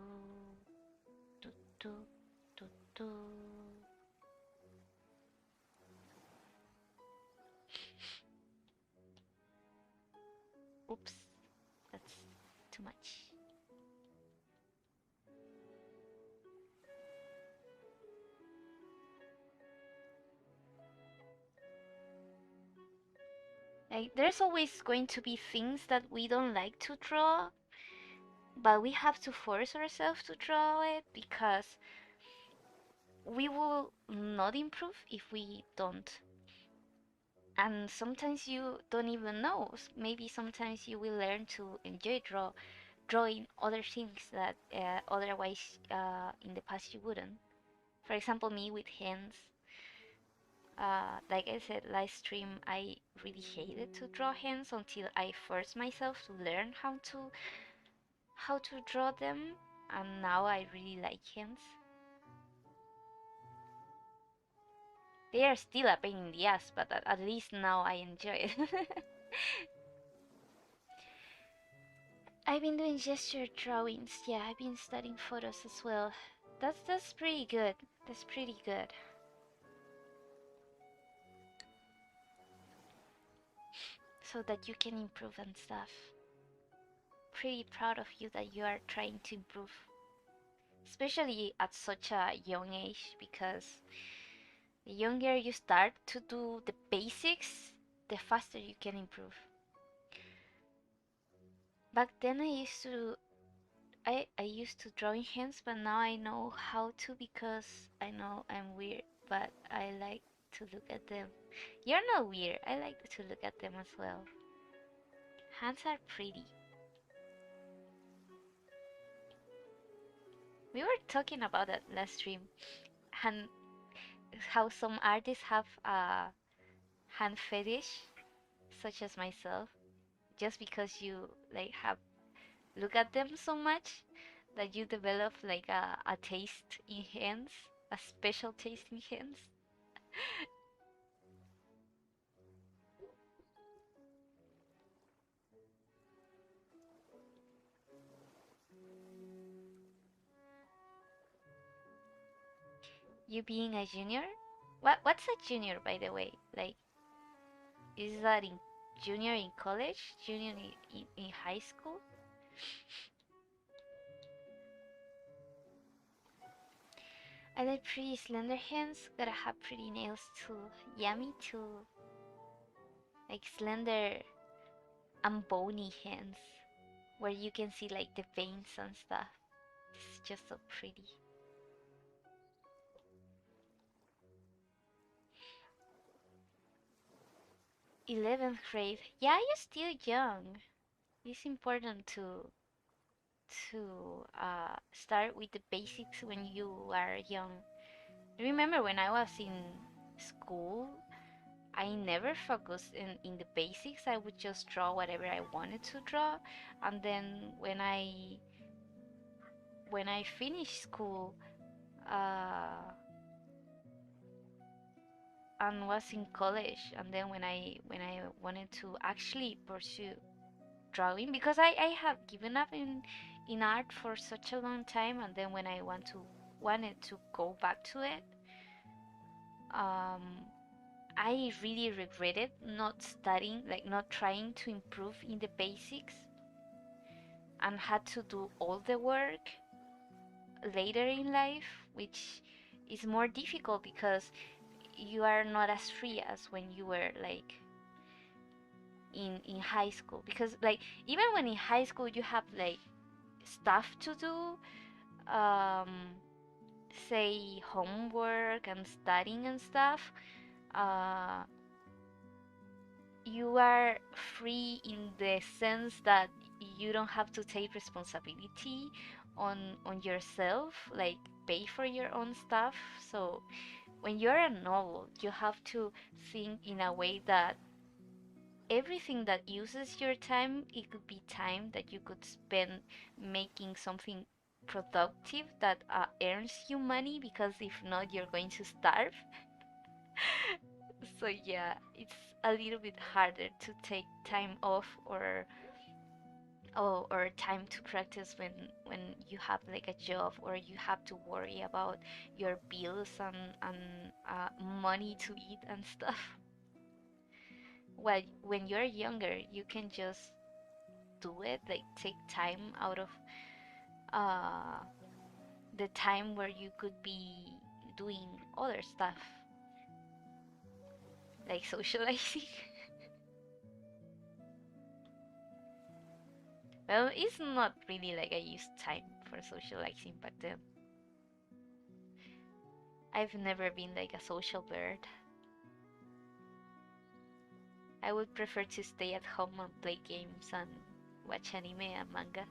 do, do, do, do. Oops, that's too much. Like, there's always going to be things that we don't like to draw, but we have to force ourselves to draw it because we will not improve if we don't. And sometimes you don't even know. Maybe sometimes you will learn to enjoy drawing other things that otherwise in the past you wouldn't. For example, me with hands. Like I said last stream, I really hated to draw hands until I forced myself to learn how to draw them, and now I really like hands. They are still a pain in the ass, but at least now I enjoy it. I've been doing gesture drawings. Yeah, I've been studying photos as well. That's pretty good. That's pretty good. So that you can improve and stuff. Pretty proud of you that you are trying to improve. Especially at such a young age, because the younger you start to do the basics, the faster you can improve. Back then I used to draw in hands, but now I know how to because I know I'm weird, but I like to look at them. You're not weird. I like to look at them as well. Hands are pretty. We were talking about that last stream, and how some artists have a hand fetish, such as myself, just because you like have look at them so much that you develop like a taste in hands, a special taste in hands. You being a junior? What's a junior, by the way? Like, is that in junior in college, junior in high school? I like pretty slender hands. Gotta have pretty nails too. Yummy too. Like slender and bony hands, where you can see like the veins and stuff. It's just so pretty. 11th grade. Yeah, you're still young. It's important to start with the basics when you are young. I remember when I was in school, I never focused in the basics. I would just draw whatever I wanted to draw, and then when I finished school uh, and was in college, and then when I wanted to actually pursue drawing, because I have given up in art for such a long time, and then when I wanted to go back to it, um, I really regretted not studying, like not trying to improve in the basics, and had to do all the work later in life, which is more difficult because you are not as free as when you were like in high school. Because like even when in high school you have like stuff to do, um, say homework and studying and stuff, uh, you are free in the sense that you don't have to take responsibility on yourself, like pay for your own stuff. So when you're a novel, you have to think in a way that everything that uses your time, it could be time that you could spend making something productive that earns you money, because if not, you're going to starve. So yeah, it's a little bit harder to take time off or time to practice when you have like a job, or you have to worry about your bills and money to eat and stuff. Well, when you're younger, you can just do it, like take time out of uh, the time where you could be doing other stuff, like socializing. Well, it's not really like I used time for socializing back then. I've never been like a social bird. I would prefer to stay at home and play games and watch anime and manga.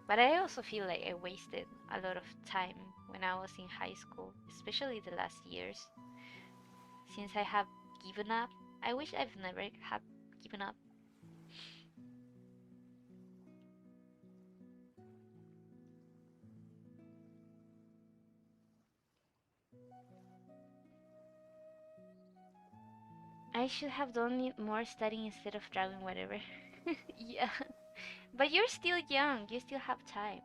But I also feel like I wasted a lot of time when I was in high school, especially the last years. Since I have given up, I wish I've never have given up. I should have done it more studying instead of drawing whatever. Yeah, but you're still young. You still have time.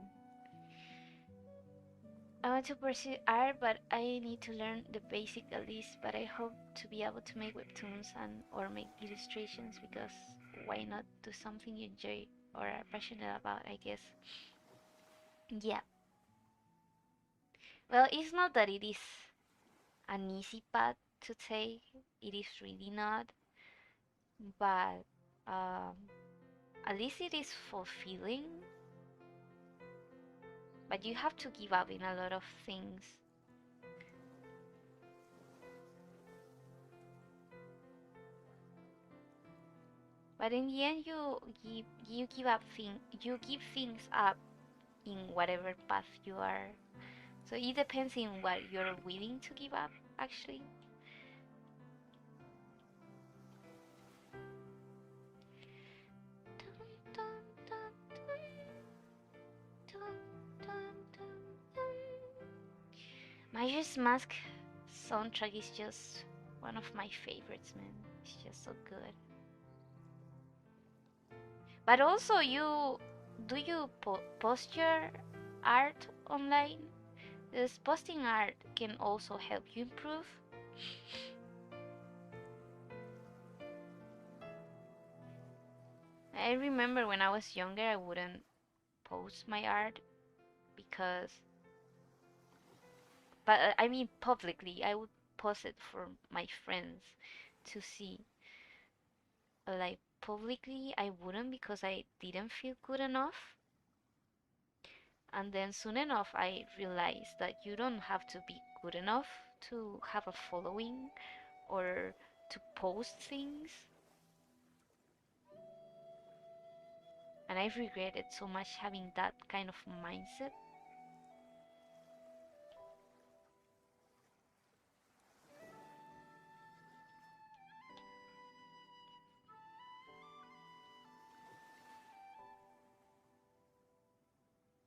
I want to pursue art, but I need to learn the basic at least. But I hope to be able to make webtoons and or make illustrations, because why not do something you enjoy or are passionate about, I guess. Yeah. Well, it's not that it is an easy path to take. It is really not. But um, at least it is fulfilling. But you have to give up in a lot of things. But in the end, you give things up in whatever path you are. So it depends in what you're willing to give up, actually. Majora's Mask soundtrack is just one of my favorites, man. It's just so good. But also, you post your art online? This posting art can also help you improve. I remember when I was younger, I wouldn't post my art because, but I mean publicly, I would post it for my friends to see. Like publicly, I wouldn't, because I didn't feel good enough. And then soon enough, I realized that you don't have to be good enough to have a following or to post things. And I've regretted so much having that kind of mindset.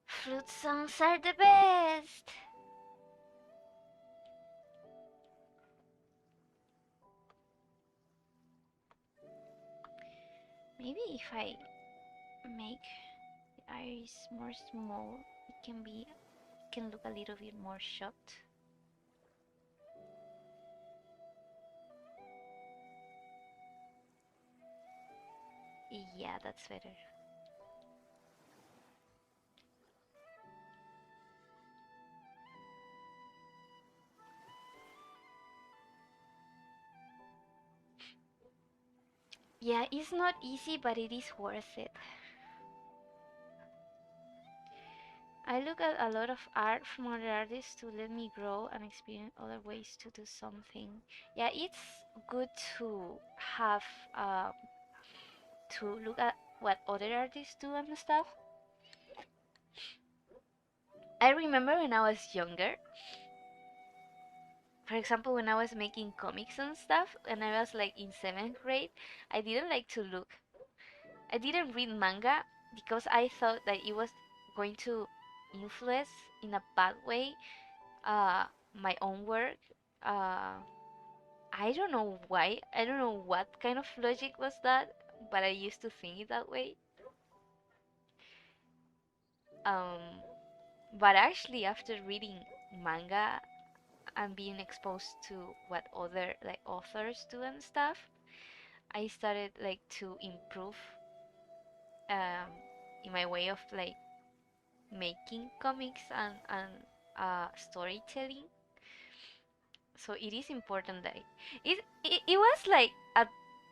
Flute songs are the best! Maybe if I make the iris more small, it can look a little bit more shut. Yeah, that's better. Yeah, it's not easy, but it is worth it. I look at a lot of art from other artists to let me grow and experience other ways to do something. Yeah, it's good to have to look at what other artists do and stuff. I remember when I was younger, for example, when I was making comics and stuff, and I was like in seventh grade, I didn't like to look. I didn't read manga because I thought that it was going to influence in a bad way uh, my own work. Uh, I don't know why. I don't know what kind of logic was that, but I used to think it that way. Um, but actually, after reading manga and being exposed to what other like authors do and stuff, I started like to improve um, in my way of like making comics and storytelling. So it is important that it was like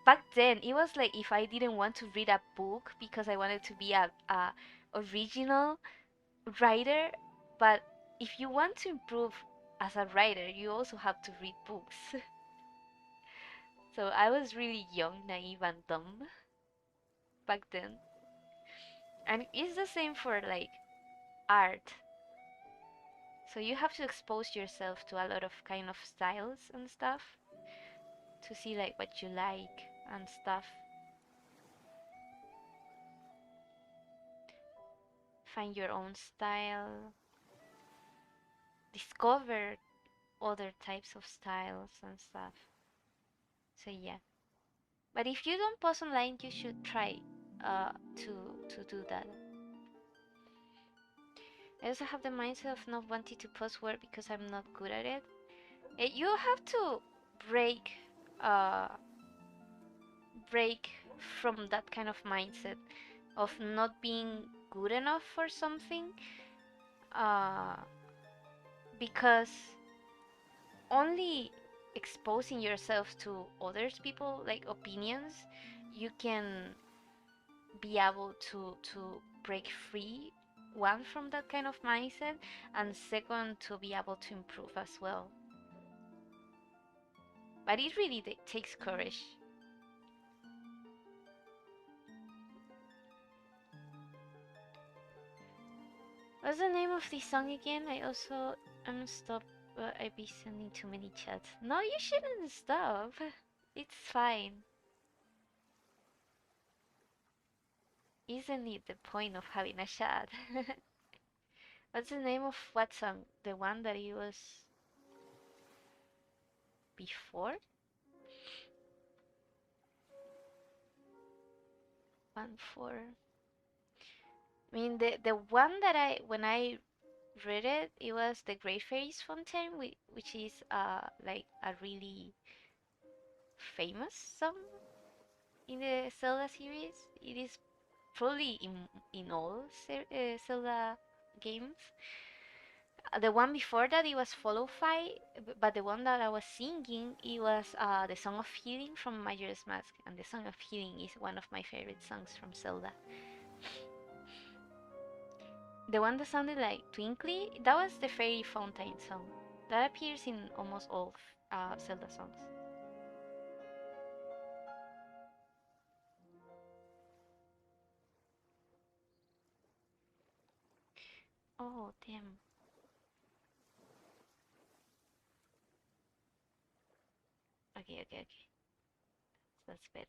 back then it was like if I didn't want to read a book because I wanted to be a original writer, but if you want to improve as a writer, you also have to read books. So I was really young, naive, and dumb back then. And it's the same for like art. So you have to expose yourself to a lot of kind of styles and stuff to see like what you like and stuff. Find your own style, discover other types of styles and stuff. So yeah. But if you don't post online, you should try to do that. I also have the mindset of not wanting to post work because I'm not good at it. You have to break uh break from that kind of mindset of not being good enough for something uh because only exposing yourself to others people like opinions you can be able to break free, one, from that kind of mindset, and second, to be able to improve as well. But it really takes courage. What's the name of this song again? I also am stopped, but I be sending too many chats. No, you shouldn't stop. It's fine. Isn't it the point of having a chat? What's the name of what song? The one that it was before? One for. I mean, the one that I when I read it, it was the Great Fairies Fontaine, which is like a really famous song in the Zelda series. It is probably in all Zelda games. The one before that it was Follow Fi, but the one that I was singing it was the Song of Healing from Majora's Mask, and the Song of Healing is one of my favorite songs from Zelda. The one that sounded like twinkly, that was the fairy fountain song. That appears in almost all Zelda songs. Oh, damn. Okay, okay, okay. That's better.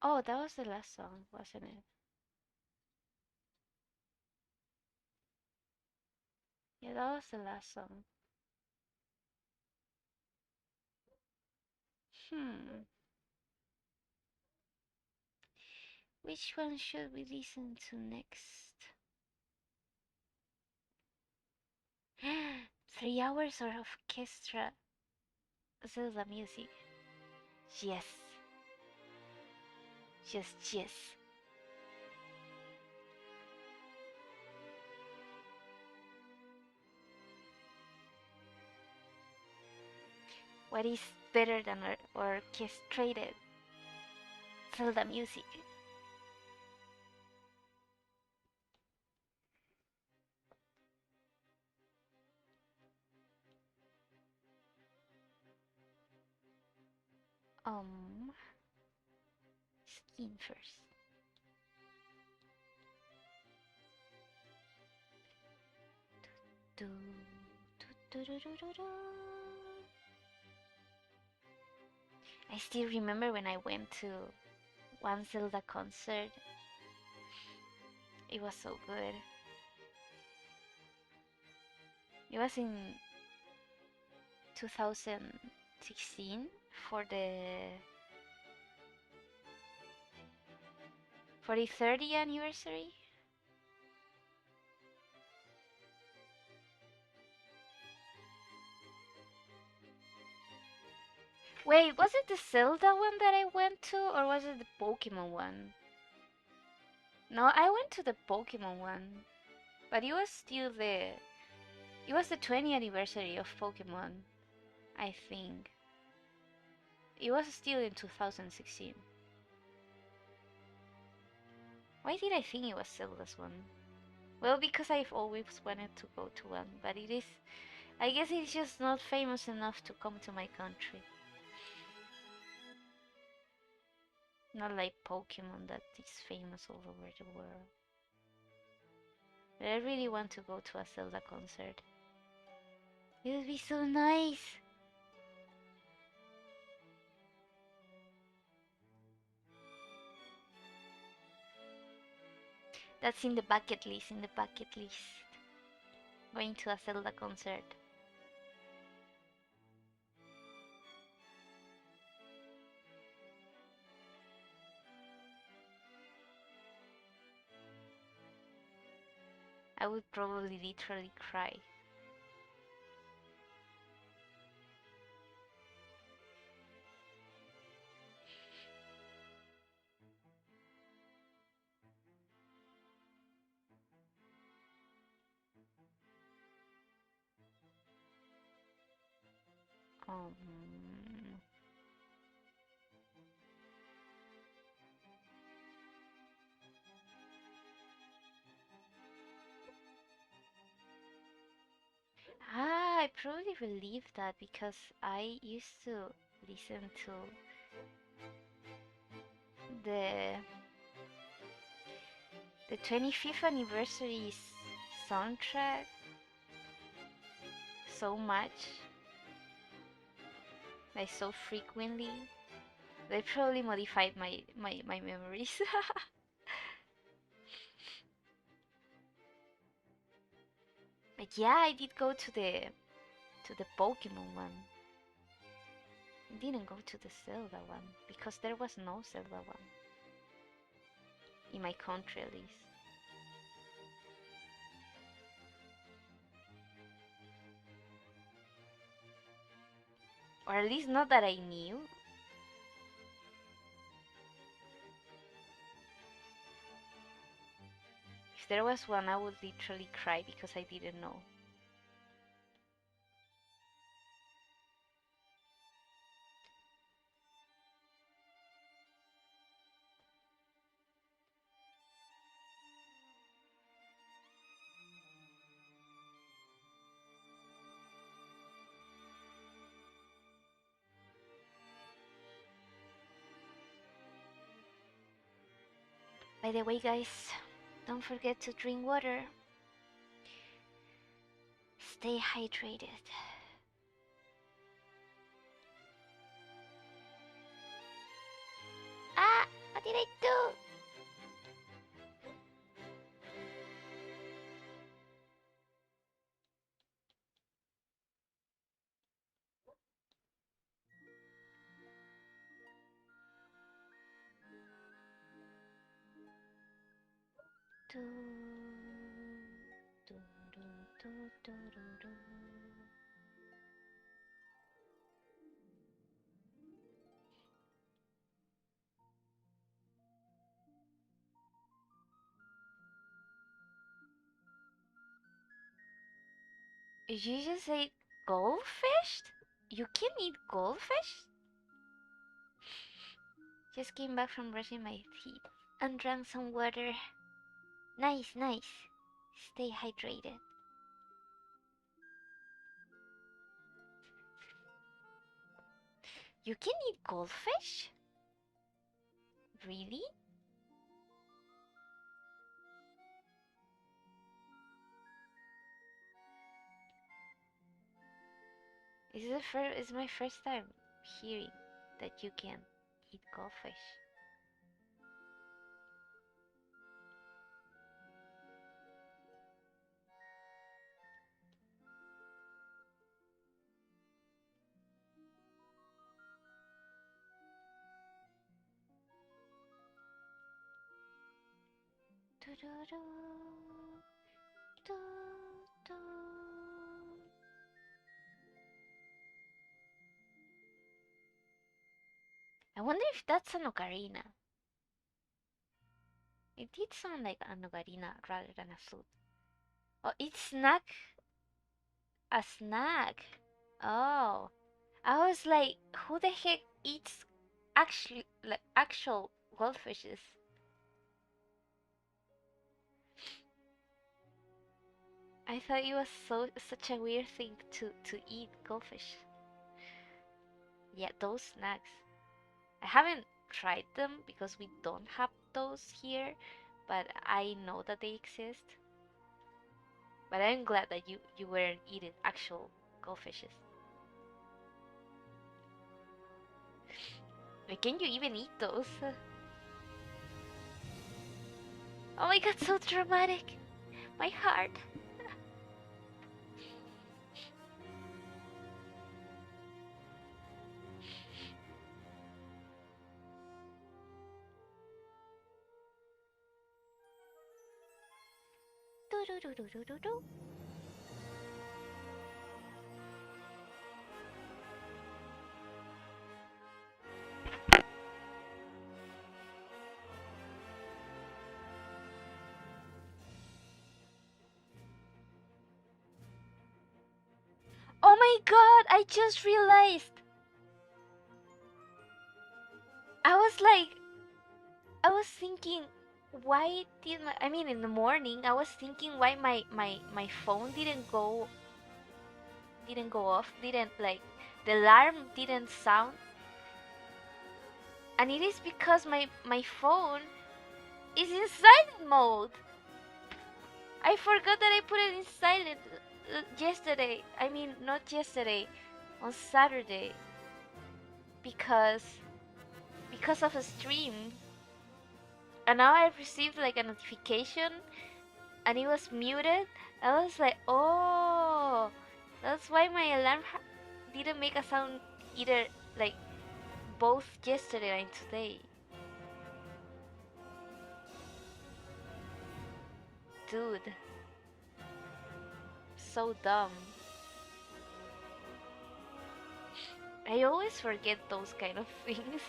Oh, that was the last song, wasn't it? Yeah, that was the last song. Hmm. Which one should we listen to next? 3 hours of orchestra Zelda music. Yes. Just yes. What is better than orchestrated Zelda music? Um, Skin first. Do, do. I still remember when I went to one Zelda concert. It was so good. It was in 2016 for the 30th anniversary. Wait, was it the Zelda one that I went to, or was it the Pokemon one? No, I went to the Pokemon one, but it was still it was the 20th anniversary of Pokemon, I think. It was still in 2016. Why did I think it was Zelda's one? Well, because I've always wanted to go to one, but I guess it's just not famous enough to come to my country. Not like Pokemon that is famous all over the world. But I really want to go to a Zelda concert. It would be so nice. That's in the bucket list, in the bucket list. Going to a Zelda concert. I would probably literally cry. Um, I probably believe that because I used to listen to the the 25th anniversary soundtrack so much, like so frequently. They probably modified my memories. But yeah, I did go to the Pokemon one. I didn't go to the Zelda one because there was no Zelda one in my country at least. Or at least not that I knew. If there was one, I would literally cry because I didn't know. By the way, guys, don't forget to drink water. Stay hydrated. Ah, what did I do? Do, do, do, do, do, do, do. Did you just say goldfish? You can eat goldfish? Just came back from brushing my teeth and drank some water. Nice, nice. Stay hydrated. You can eat goldfish? Really? It's my first time hearing that you can eat goldfish. Do do do do do. I wonder if that's an ocarina. It did sound like an ocarina rather than a flute. Oh, it's a snack. Oh, I was like, who the heck eats actual goldfishes? I thought it was such a weird thing to eat goldfish. Yeah, those snacks. I haven't tried them because we don't have those here, but I know that they exist. But I'm glad that you weren't eating actual goldfishes. Like, can you even eat those? Oh my god, so dramatic. My heart. Do do do do do do do. Oh my god, I just realized. I was like, I was thinking, why did I mean, in the morning, I was thinking why my phone didn't go off, didn't like, the alarm didn't sound. And it is because my phone is in silent mode. I forgot that I put it in silent yesterday. I mean, not yesterday, on Saturday, because of a stream. And now I received like a notification, and it was muted. I was like, oh, that's why my alarm didn't make a sound either, like both yesterday and today. Dude, so dumb. I always forget those kind of things.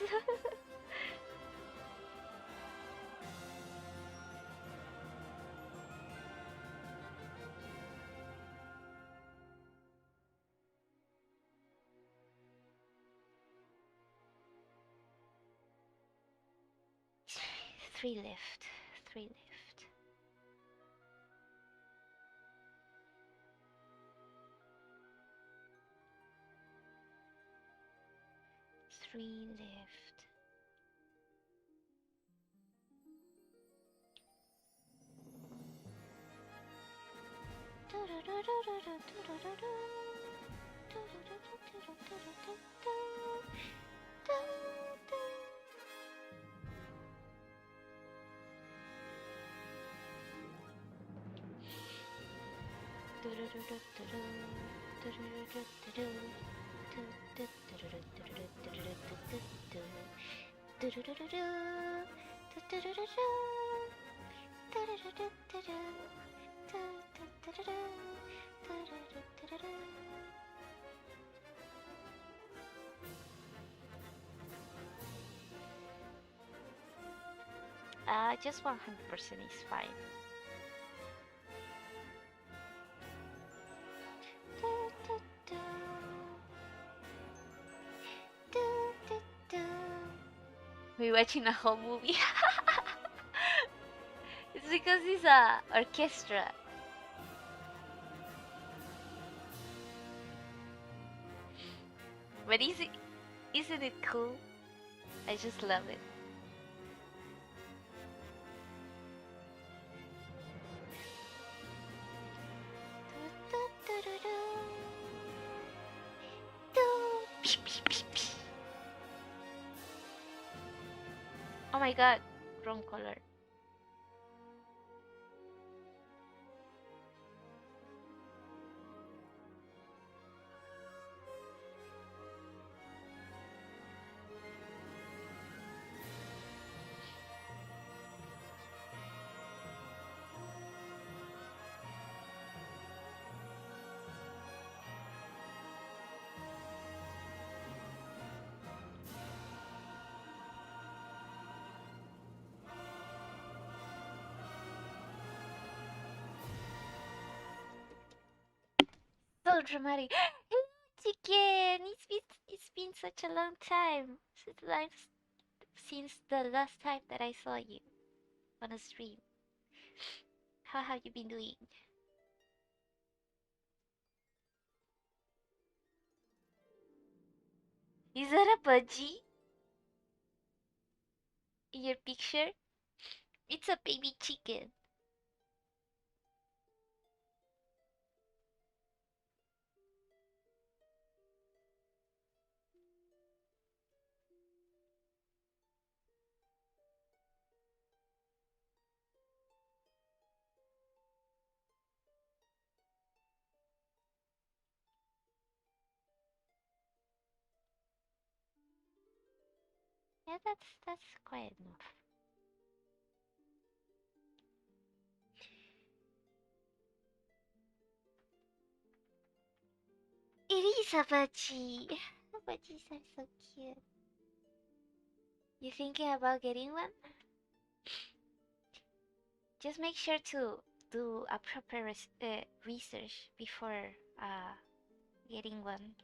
3 left. 3 left. 3 left. Just 100% is fine. We're watching a whole movie. It's because it's a orchestra. But isn't it cool? I just love it. Oh my god, wrong color. So dramatic. Hello, chicken. It's been such a long time since the last time that I saw you on a stream. How have you been doing? Is that a budgie in your picture? It's a baby chicken. Yeah, that's quite enough. It is a budgie. Budgies are so cute. You thinking about getting one? Just make sure to do a proper research before getting one.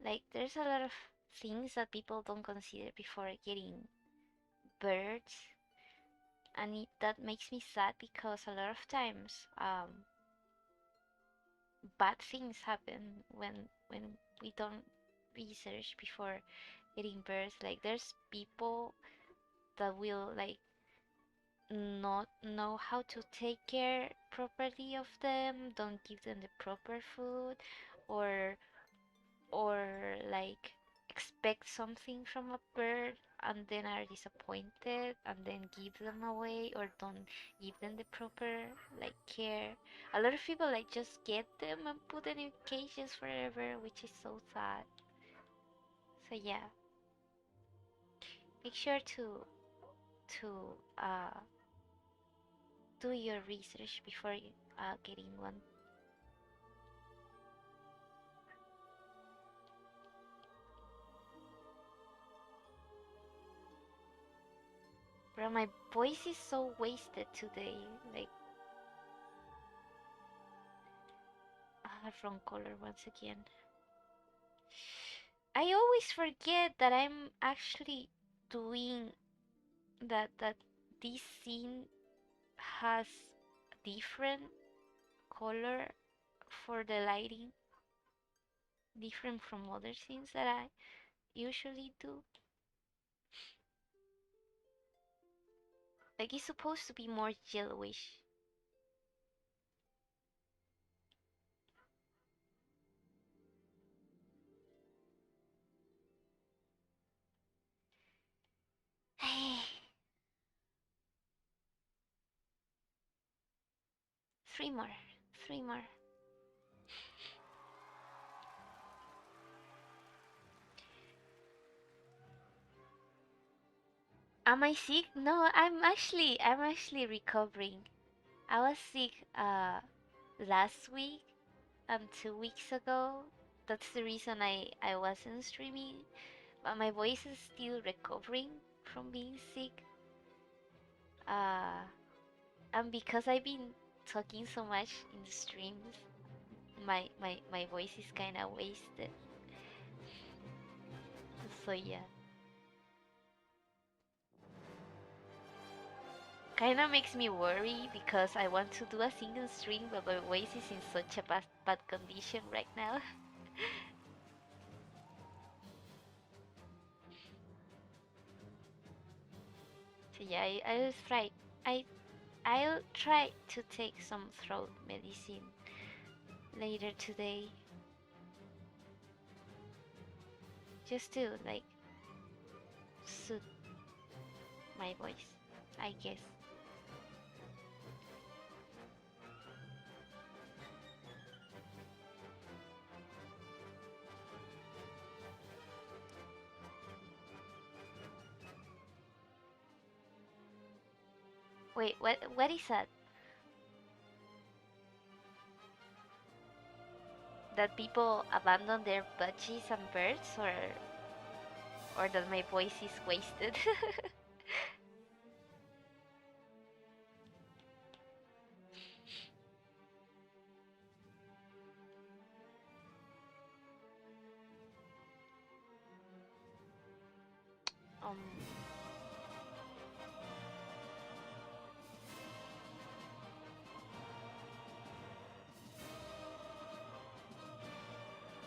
Like, there's a lot of things that people don't consider before getting birds, and that makes me sad because a lot of times bad things happen when we don't research before getting birds. Like, there's people that will like not know how to take care properly of them, don't give them the proper food, or like expect something from a bird and then are disappointed and then give them away or don't give them the proper like care. A lot of people like just get them and put them in cages forever, which is so sad. So yeah, make sure to do your research before getting one. Bro, my voice is so wasted today. Like, wrong color once again. I always forget that I'm actually doing that this scene has different color for the lighting, different from other scenes that I usually do. Like it's supposed to be more yellowish. Three more. Three more. Am I sick? No, I'm actually recovering. I was sick last week and 2 weeks ago. That's the reason I wasn't streaming. But my voice is still recovering from being sick. Uh and because I've been talking so much in the streams, my voice is kinda wasted. So yeah. Kinda makes me worry because I want to do a single stream but my voice is in such a bad condition right now. So yeah, I'll try. I I'll try to take some throat medicine later today, just to like soothe my voice, I guess. Wait, what is that? That people abandon their budgies and birds, or that my voice is wasted? um,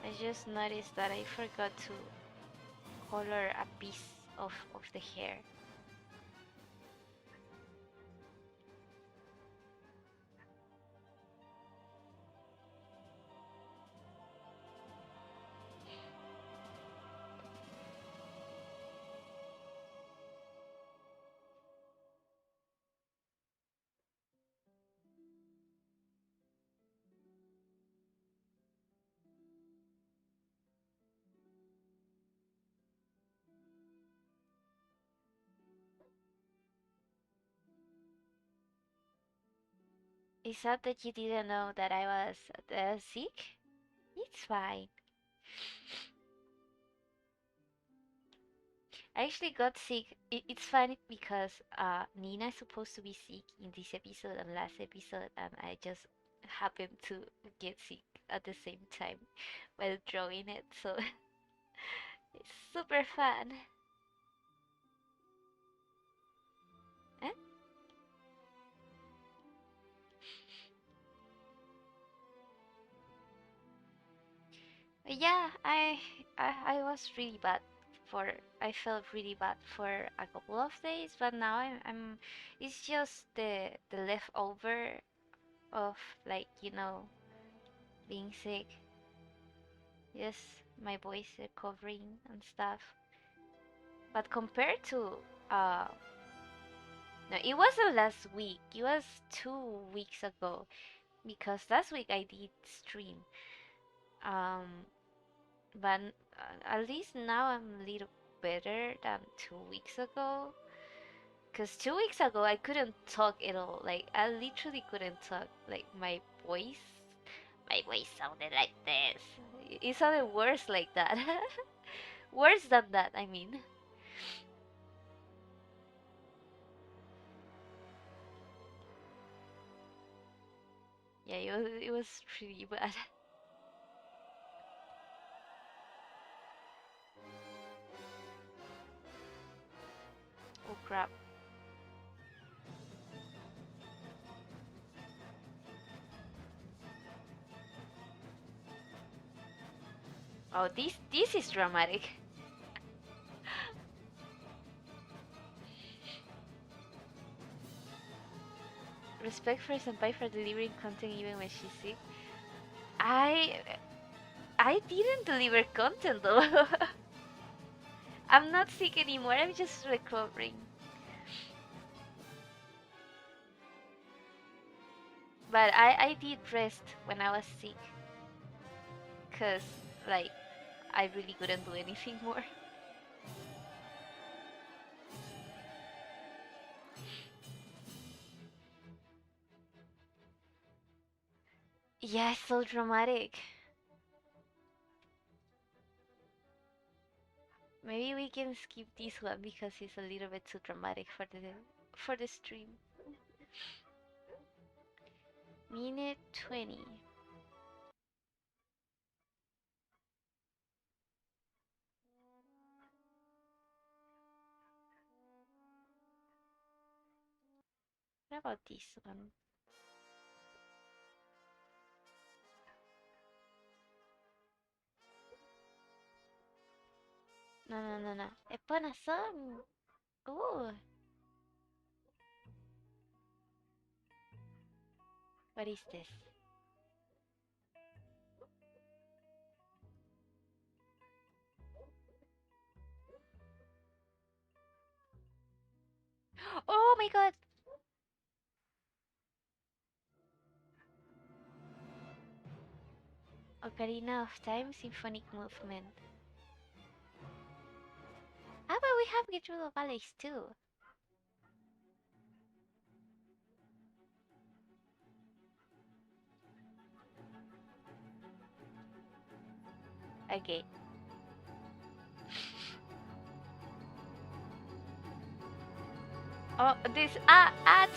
I just noticed that I forgot to color a piece of the hair. Is that you didn't know that I was sick? It's fine. I actually got sick. It's funny because Nina is supposed to be sick in this episode and last episode, and I just happened to get sick at the same time while drawing it. So it's super fun. Eh? But yeah, I was really bad for. I felt really bad for a couple of days, but now I'm. It's just the leftover of like being sick. Yes, my voice recovering and stuff. But compared to uh no, it wasn't last week. It was 2 weeks ago because last week I did stream. Um, but at least now I'm a little better than 2 weeks ago. Cause 2 weeks ago I couldn't talk at all. Like I literally couldn't talk. Like my voice sounded like this. It sounded worse like that. Worse than that, I mean. Yeah, it was pretty bad. Oh crap. Oh, this is dramatic. Respect for Senpai for delivering content even when she's sick. I I didn't deliver content though. I'm not sick anymore. I'm just recovering. But I did rest when I was sick, cause like I really couldn't do anything more. Yeah, it's so dramatic. Maybe we can skip this one because it's a little bit too dramatic for the stream. Minute 20. What about this one? No, no, no, no. Epona-san. Ooh, what is this? Oh my god! Ocarina of Time Symphonic Movement. Ah, but we have Getrudo Ballets too. Okay. Oh, this.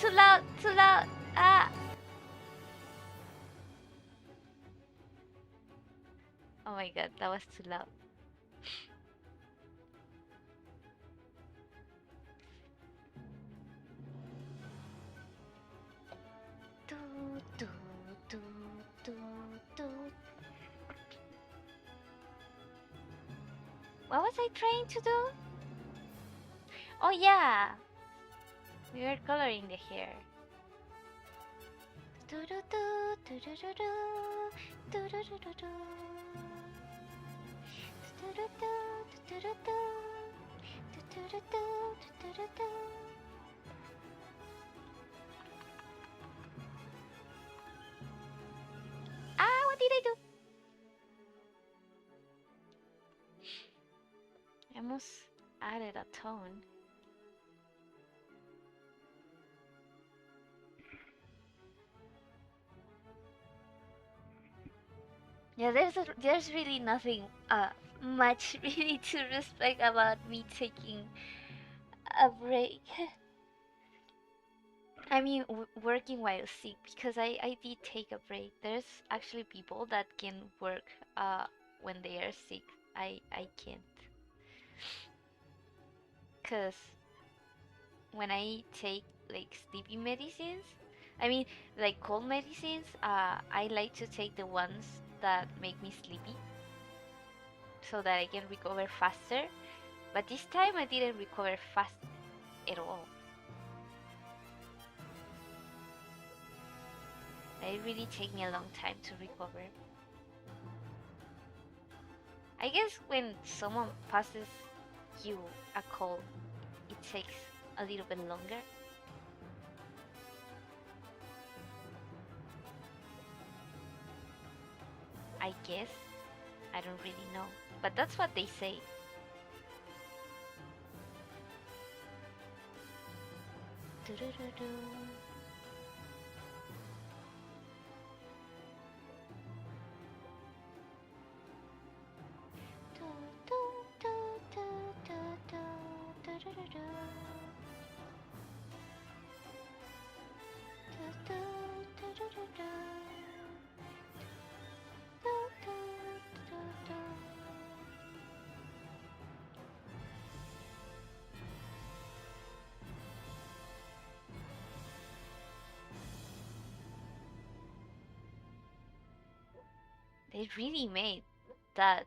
Too loud, too loud. Ah. Oh my god, that was too loud. Do, do, do, do, do. What was I trying to do? Oh yeah, we were coloring the hair. Do do do do do do do do do do do do. Do do do do do do do. Do do do do do do. Ah, what did I do? I almost added a tone. Yeah, there's really nothing much really to respect about me taking a break. I mean, working while sick because I did take a break. There's actually people that can work when they are sick. I can't because when I take like sleeping medicines, I mean like cold medicines, I like to take the ones that make me sleepy so that I can recover faster. But this time I didn't recover fast at all. It really take me a long time to recover. I guess when someone passes you a cold, it takes a little bit longer. I guess. I don't really know. But that's what they say. Do-do-do-do. They really made that.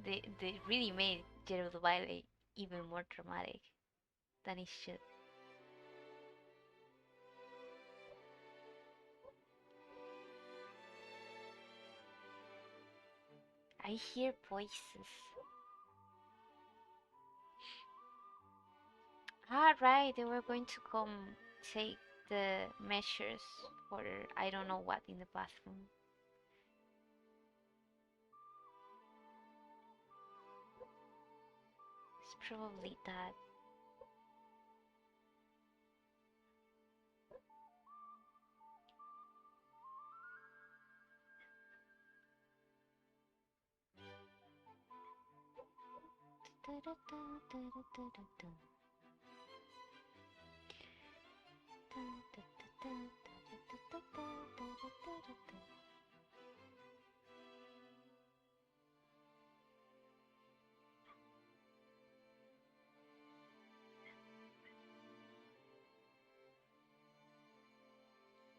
They really made Gerald Wiley even more dramatic than it should. I hear voices. Ah, right, they were going to come take the measures for I don't know what in the bathroom. It's probably that.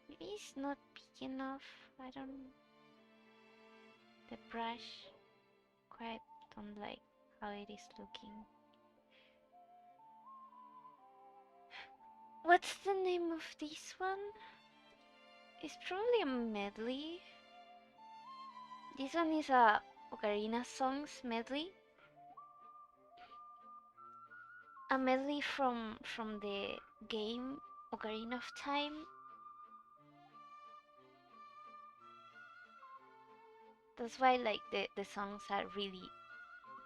Maybe it's not big enough. I don't. The brush quite don't like how it is looking. What's the name of this one? It's probably a medley. This one is a Ocarina Songs medley. A medley from the game Ocarina of Time. That's why like the songs are really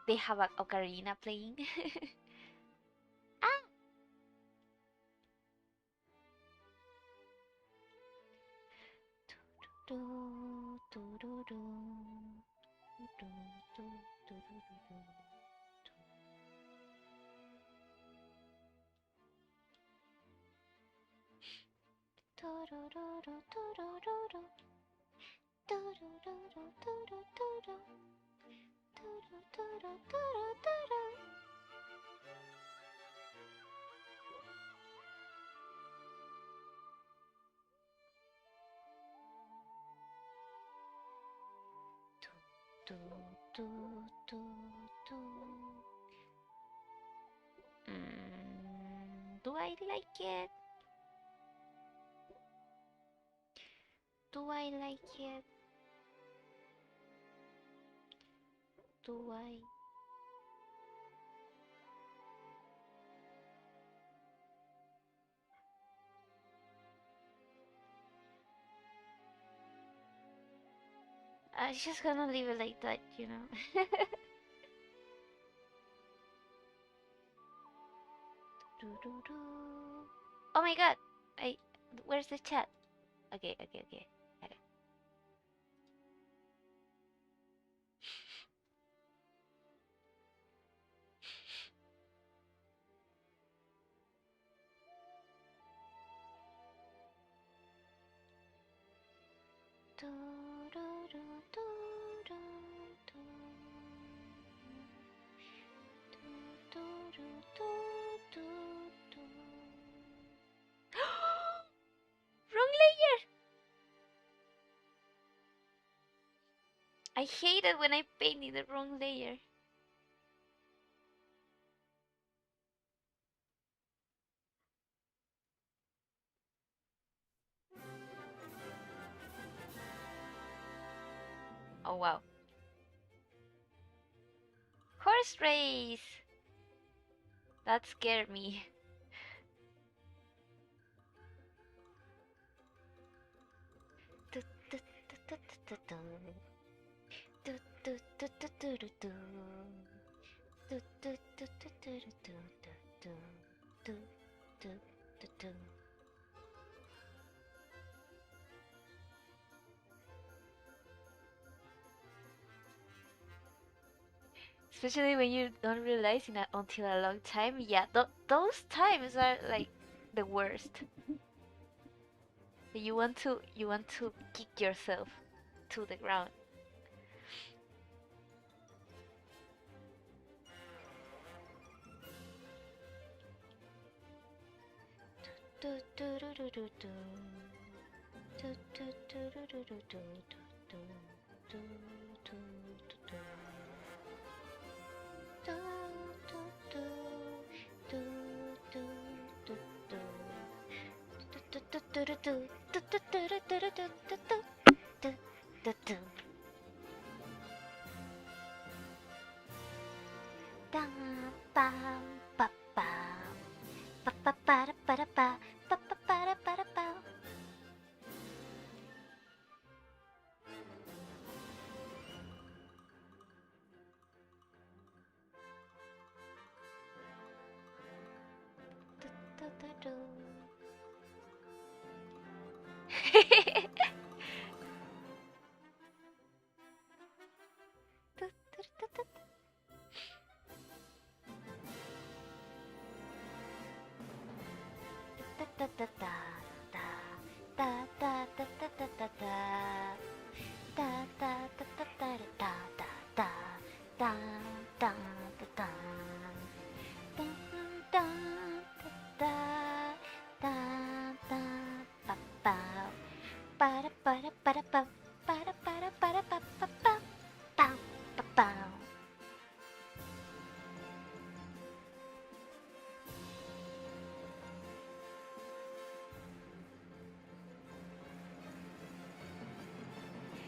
they have a ocarina playing. Ah! Do I like it? Do I like it? Do I? I'm just gonna leave it like that, you know. Oh my god! I where's the chat? Okay, okay, okay. Got it. Wrong layer! I hate it when I paint the wrong layer. Oh wow. Horse race! That scared me. Especially when you don't realize until a long time. Yeah, those times are like the worst. You want to kick yourself to the ground.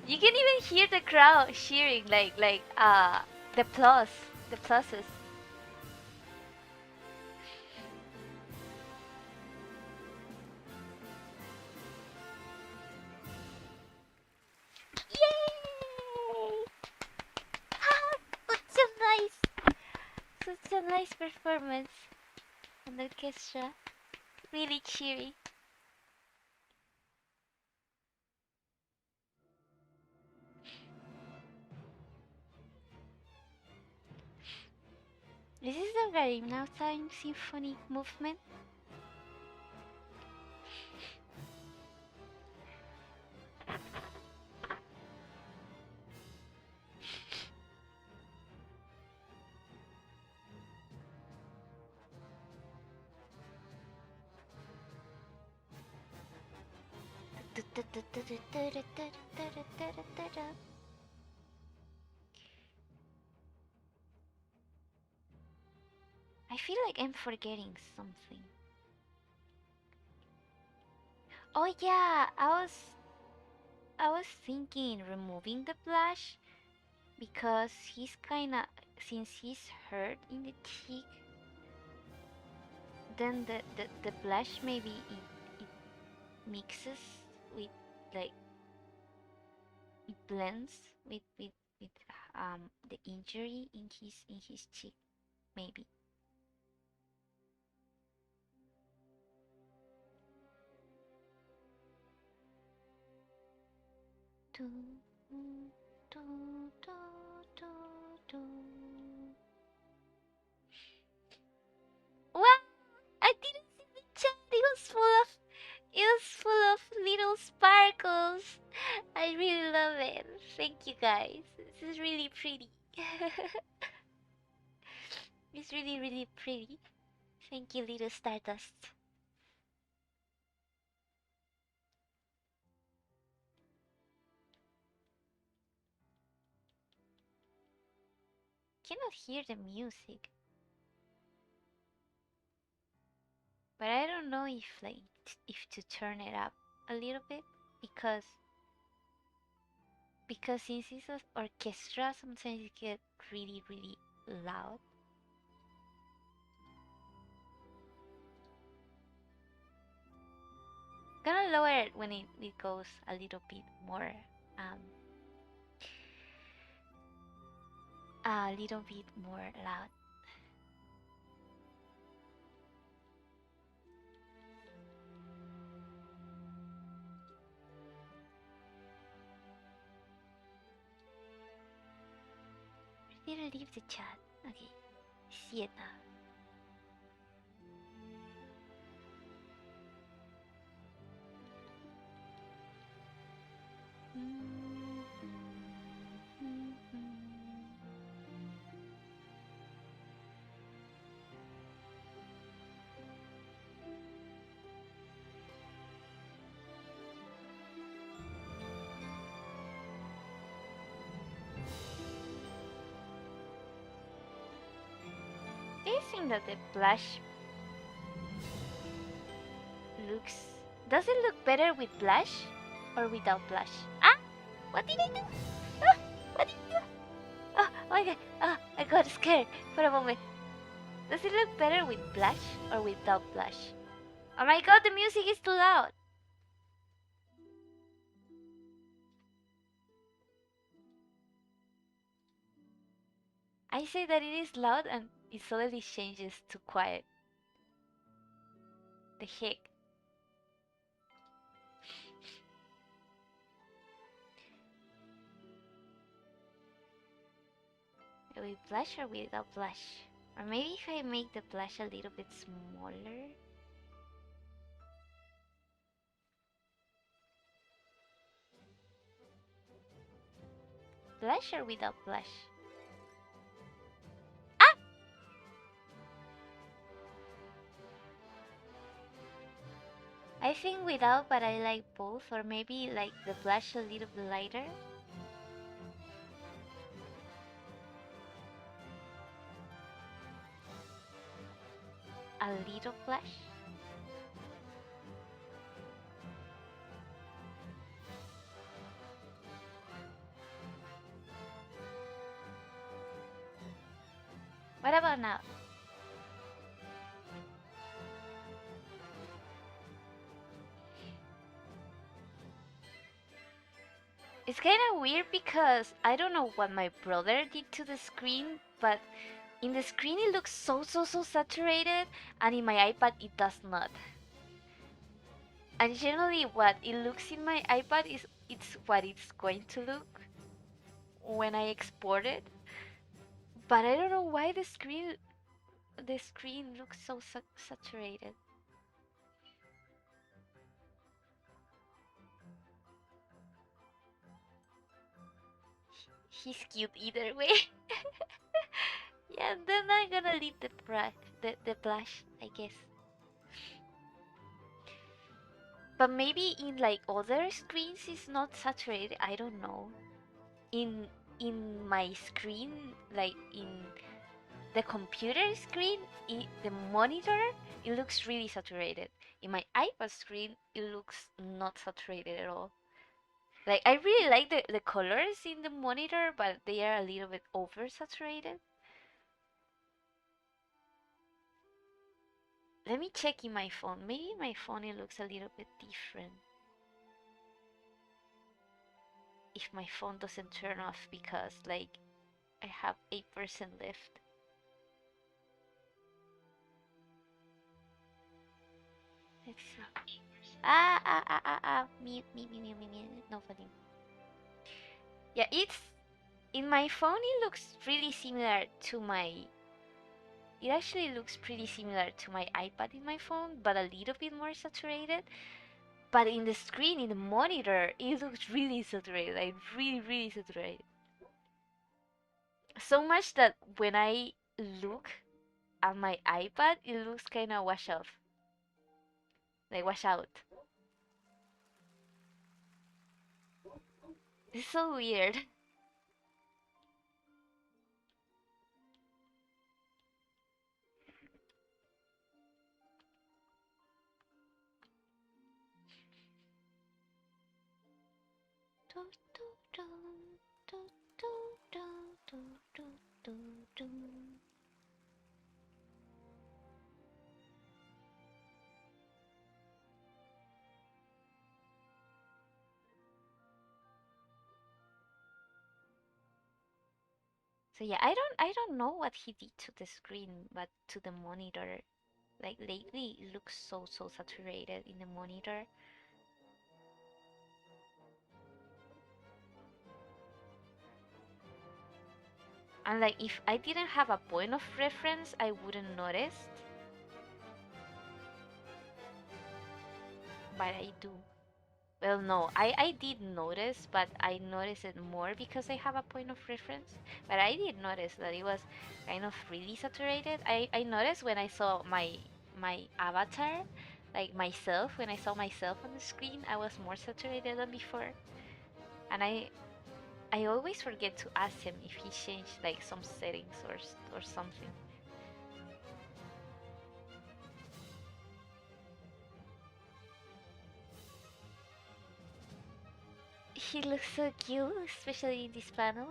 You can even hear the crowd cheering, the the pluses. Yay! Such a such a nice performance on the orchestra. Really cheery. This is the Garina time symphonic movement. I feel like I'm forgetting something. Oh yeah, I was thinking removing the blush because he's kinda, since he's hurt in the cheek, then the blush maybe it mixes with, like, it blends with the injury in his cheek, maybe. Do, do, do, do, do. Wow! I didn't see the chat. It was full of little sparkles. I really love it. Thank you guys. This is really pretty. It's really pretty. Thank you, little Stardust. Cannot hear the music, but I don't know if to turn it up a little bit, because since it's an orchestra, sometimes it gets really loud. Gonna lower it when it goes a little bit more, um a little bit more loud. Didn't leave the chat. Okay, see it now. Do you think that the blush looks... Does it look better with blush or without blush? Ah! What did I do? Ah! What did I do? Oh my god! Ah, I got scared for a moment. Does it look better with blush or without blush? Oh my god, the music is too loud! I say that it is loud and it suddenly changes to quiet. The heck? With blush or without blush? Or maybe if I make the blush a little bit smaller? Blush or without blush? Ah! I think without, but I like both. Or maybe like the blush a little bit lighter. A little blush. What about now? It's kind of weird because I don't know what my brother did to the screen, but in the screen it looks so saturated, and in my iPad it does not. And generally, what it looks in my iPad is it's what it's going to look when I export it. But I don't know why the screen looks so saturated. He's cute either way. Yeah, then I'm gonna leave the blush, I guess. But maybe in like other screens it's not saturated. I don't know. In in my screen, like in the computer screen, the monitor, it looks really saturated. In my iPad screen, it looks not saturated at all. Like I really like the colors in the monitor, but they are a little bit oversaturated. Let me check in my phone. Maybe my phone it looks a little bit different. If my phone doesn't turn off because like I have 8% left. Let's see. Mute. No funny. Yeah, it's in my phone. It looks really similar to my. It actually looks pretty similar to my iPad in my phone, but a little bit more saturated. But in the screen, in the monitor, it looks really saturated. Like really saturated. So much that when I look at my iPad, it looks kind of wash off, like wash out. It's so weird. So yeah, I don't know what he did to the screen, but to the monitor. Like lately, it looks so saturated in the monitor. And like if I didn't have a point of reference, I wouldn't notice, but I do. Well, no, I did notice, but I noticed it more because I have a point of reference. But I did notice that it was kind of really saturated. I noticed when I saw my avatar, like myself, when I saw myself on the screen, I was more saturated than before. And I always forget to ask him if he changed like some settings or something. He looks so cute, especially in this panel.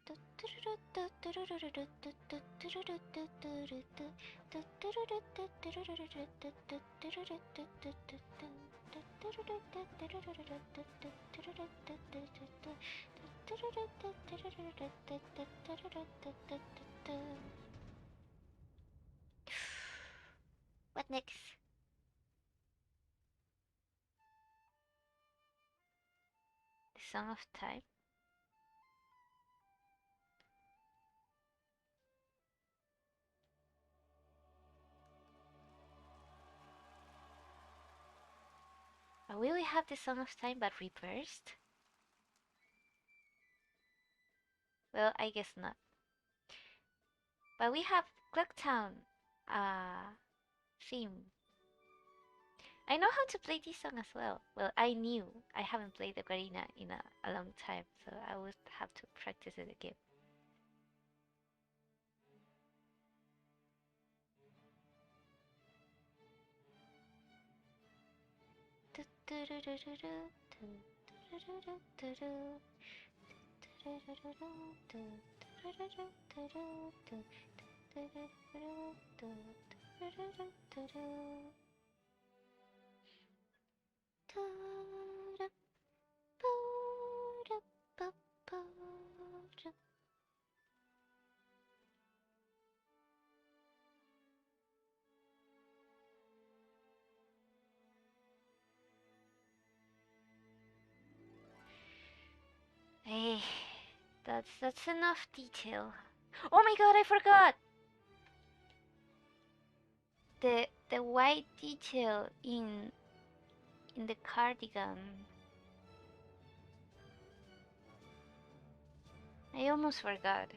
What next? The Song of Time. Will we have the Song of Time but reversed? Well, I guess not. But we have Clocktown theme. I know how to play this song as well. Well, I knew. I haven't played the Ocarina in a long time, so I would have to practice it again. Hey, that's enough detail. Oh my god, I forgot the white detail in the cardigan. I almost forgot.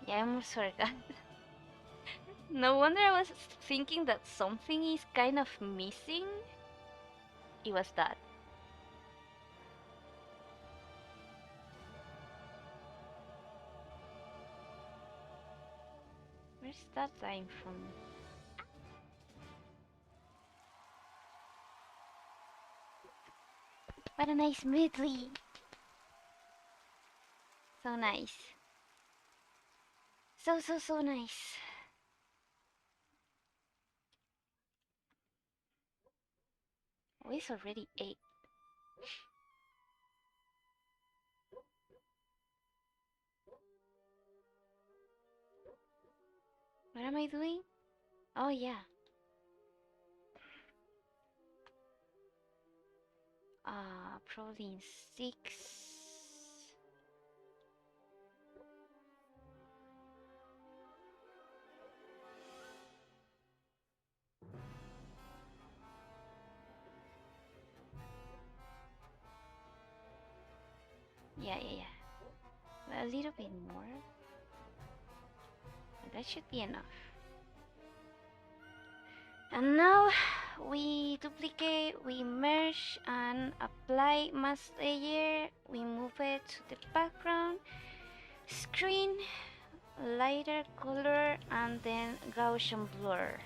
Yeah, I almost forgot. No wonder I was thinking that something is kind of missing. It was that. Where's that line from? What a nice medley! So nice. So nice. Oh, it's already 8. What am I doing? Oh yeah. Probably in 6. Yeah. Well, a little bit more. That should be enough. And now we duplicate, we merge and apply mask layer. We move it to the background screen, lighter color, and then Gaussian blur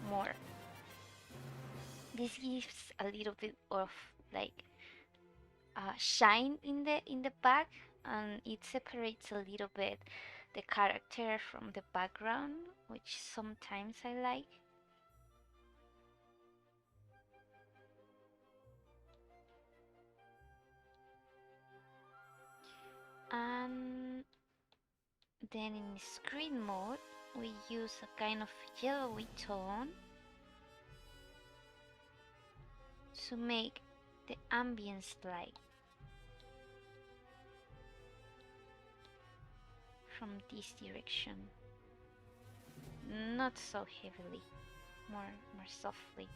more. This gives a little bit of like shine in the back, and it separates a little bit the character from the background, which sometimes I like. And then in screen mode we use a kind of yellowy tone to make the ambience light from this direction, not so heavily, more softly.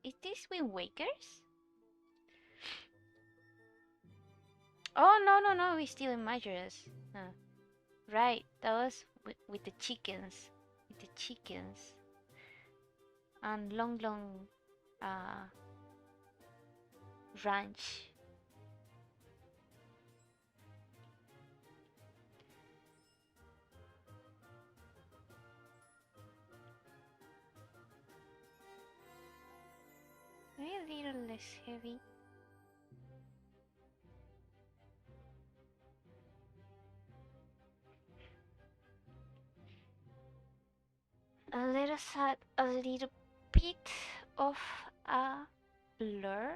Is this Wind Waker's? Oh, no, no, no, we still in my dress. Right, that was with the chickens. With the chickens. And long, long uh, ranch. Maybe a little less heavy. Let us add a little bit of a blur.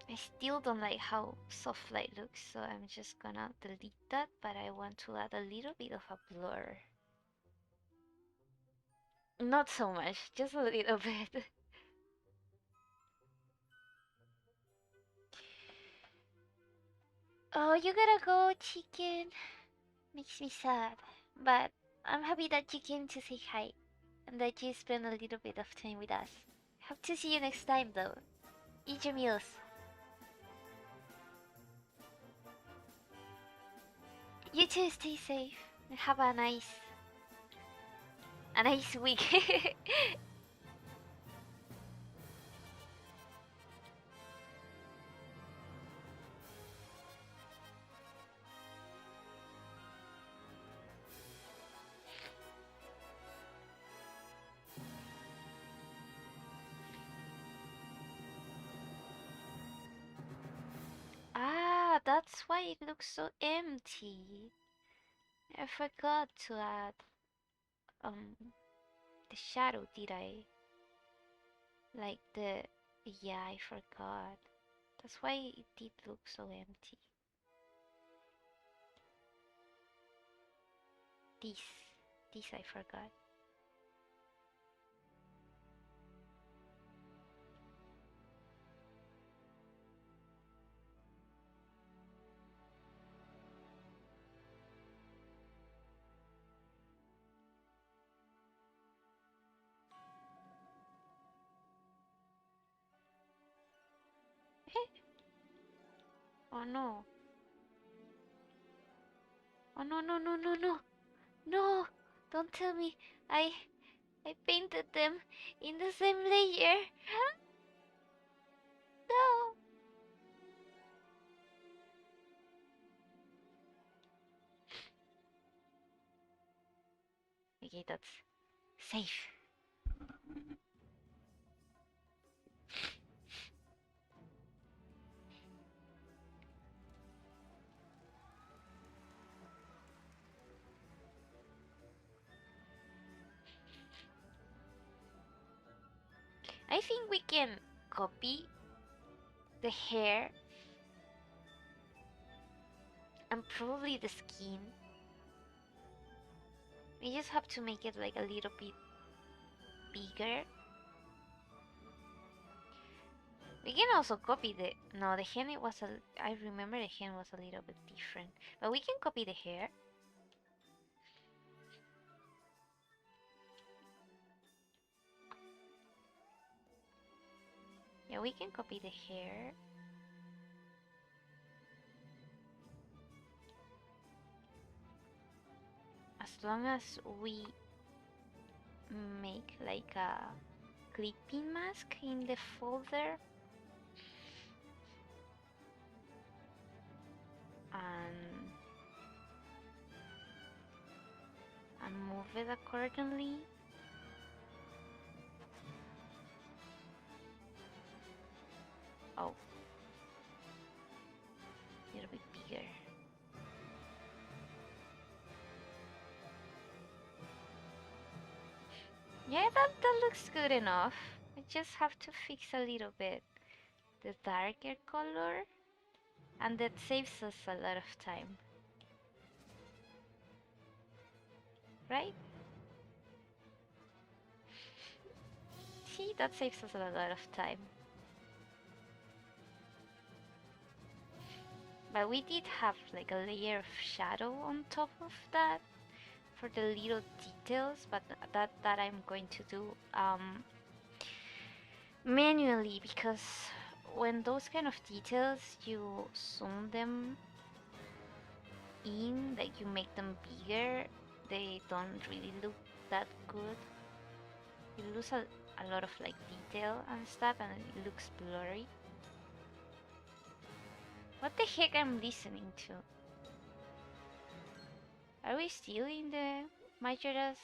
I still don't like how soft light looks, so I'm just gonna delete that, but I want to add a little bit of a blur. Not so much, just a little bit. Oh, you gotta go, chicken. Makes me sad. But I'm happy that you came to say hi and that you spent a little bit of time with us. Hope to see you next time, though. Eat your meals. You too, stay safe. And have a nice week. Ah, that's why it looks so empty. I forgot to add um the shadow, did I? Like the yeah, I forgot. That's why it did look so empty. This this I forgot. Oh no. Oh no no no no no. No. Don't tell me I painted them in the same layer. No. Okay, that's safe. I think we can copy the hair and probably the skin. We just have to make it like a little bit bigger. We can also copy the no the hand it was a I remember the hand was a little bit different. But we can copy the hair. Yeah, we can copy the hair. As long as we make like a clipping mask in the folder and move it accordingly. Oh, a little bit bigger. Yeah, that looks good enough. I just have to fix a little bit the darker color, and that saves us a lot of time, right? See, that saves us a lot of time. But we did have like a layer of shadow on top of that for the little details, but that I'm going to do manually, because when those kind of details you zoom them in, like you make them bigger, they don't really look that good. You lose a lot of like detail and stuff, and it looks blurry. What the heck I'm listening to? Are we still in the Majora's?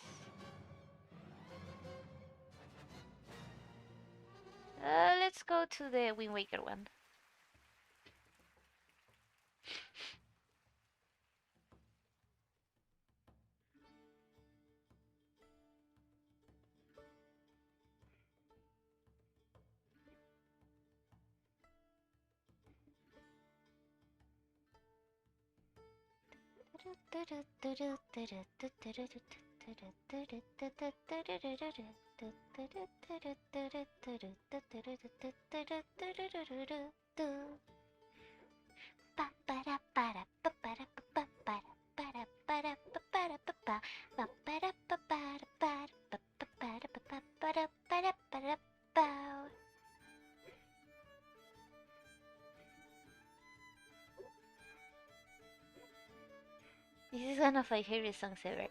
Let's go to the Wind Waker one. This is one of my favorite songs ever.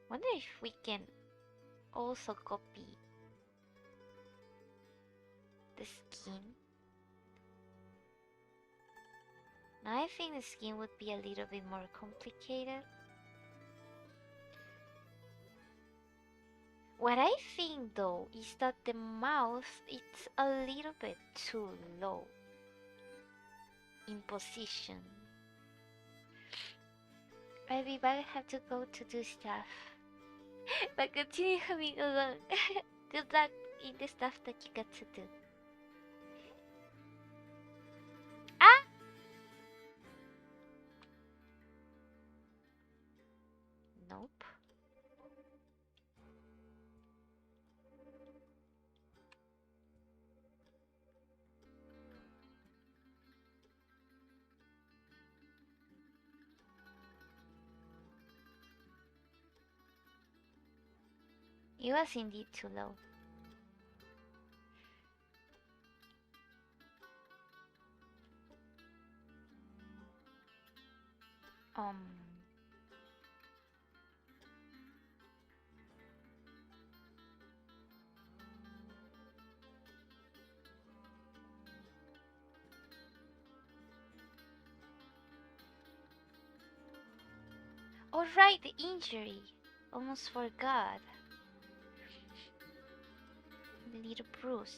Wonder if we can also copy the skin. Now I think the skin would be a little bit more complicated. What I think though is that the mouth it's a little bit too low in position. Maybe I have to go to do stuff. But continue having along. Good luck in the stuff that you got to do. Ah! Nope. It was indeed too low. Um. Alright, the injury. Almost forgot. The little bruise.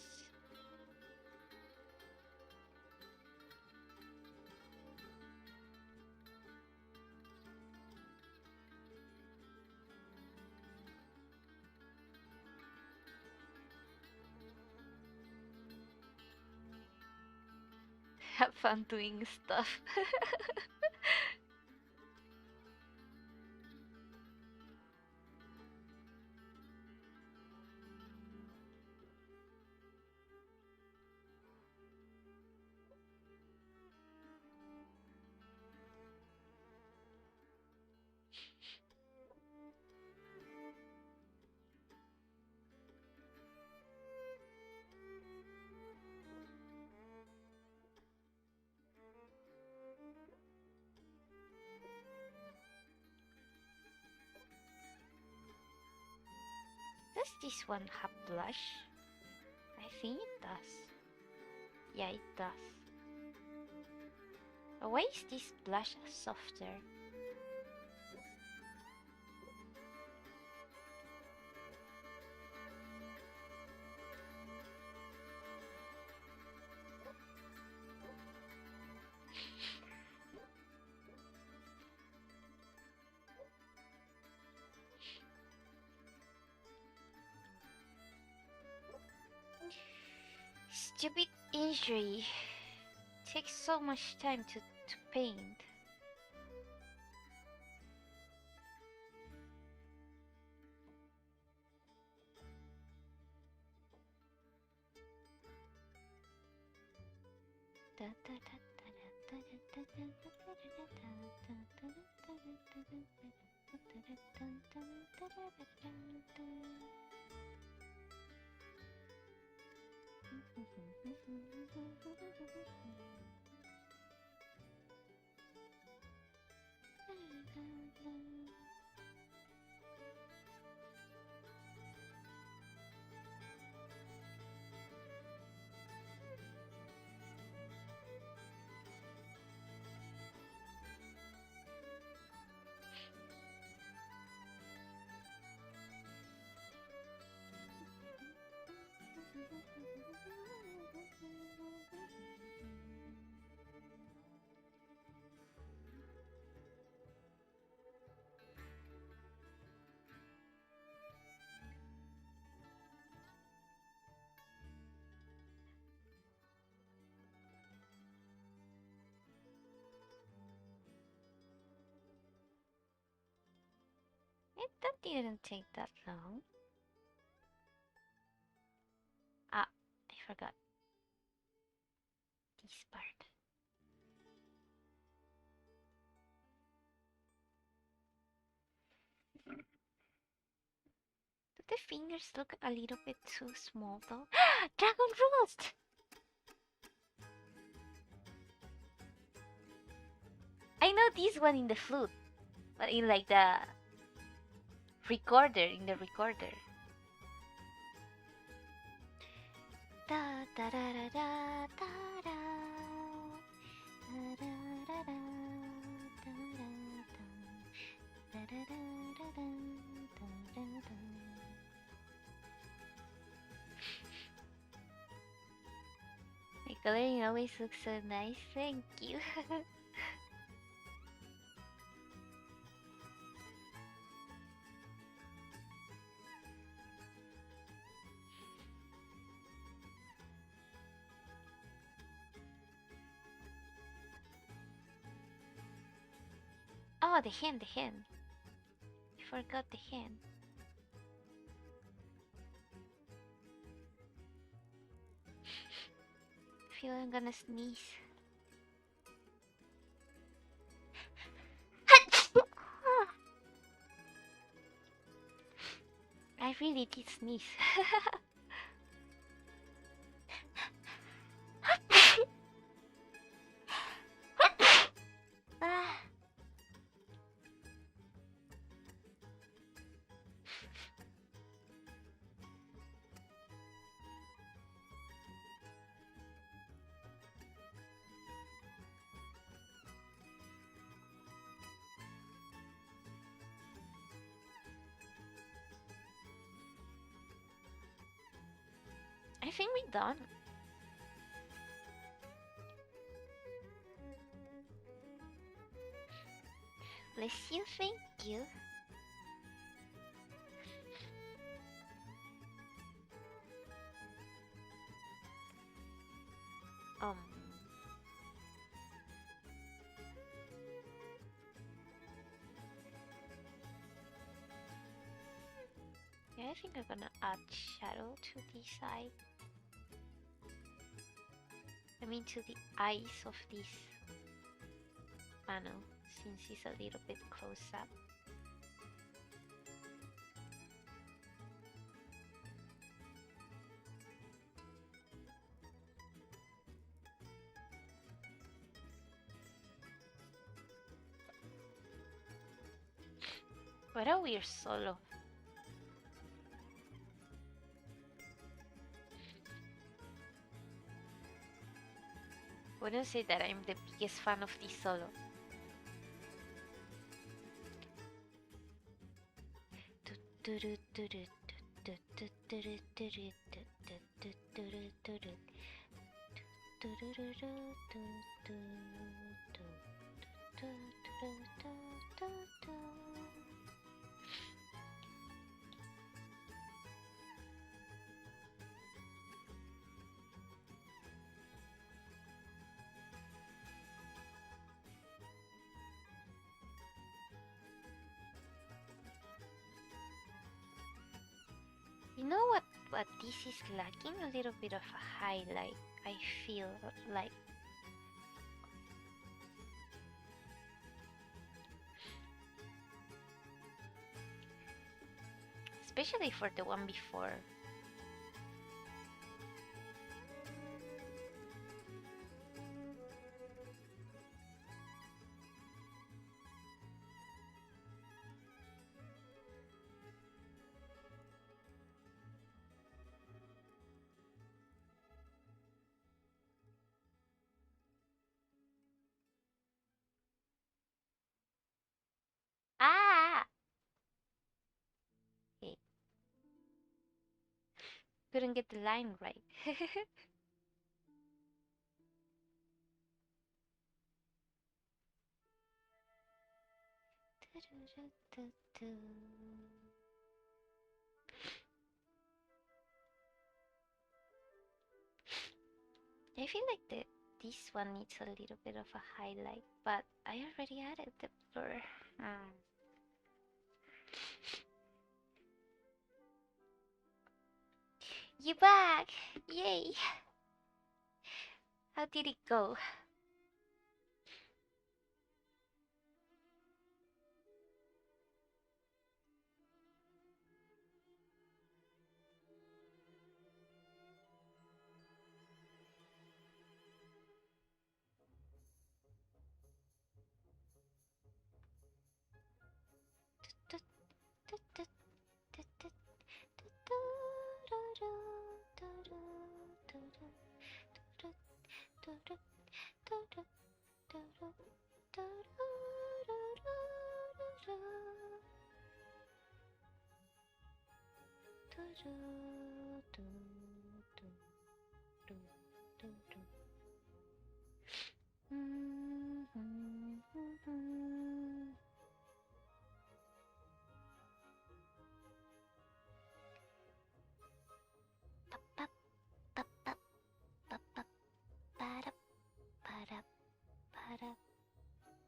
Have fun doing stuff. Does this one have blush? I think it does. Yeah, it does. But why is this blush softer? Stupid injury. Takes so much time to paint. That didn't take that long. Ah, I forgot this part. Do the fingers look a little bit too small though? Dragon Roost! I know this one in the flute, but in like the recorder, in the recorder. Da da da da da da da. Da da da da da da da da da da da da. The coloring always looks so nice, thank you. Oh, the hand, the hand. I forgot the hand. I feel I'm gonna sneeze. I really did sneeze. Ah. I think we're done. Bless you, thank you. Um. Yeah, I think I'm gonna add shadow to this side. I mean to the eyes of this panel, since it's a little bit close up. What a weird solo. Wouldn't say that I'm the biggest fan of this solo. You know what this is lacking? A little bit of a highlight. I feel like, especially for the one before. Ah! Okay, couldn't get the line right. I feel like this one needs a little bit of a highlight, but I already added the blur. Hmm. You back! Yay! How did it go?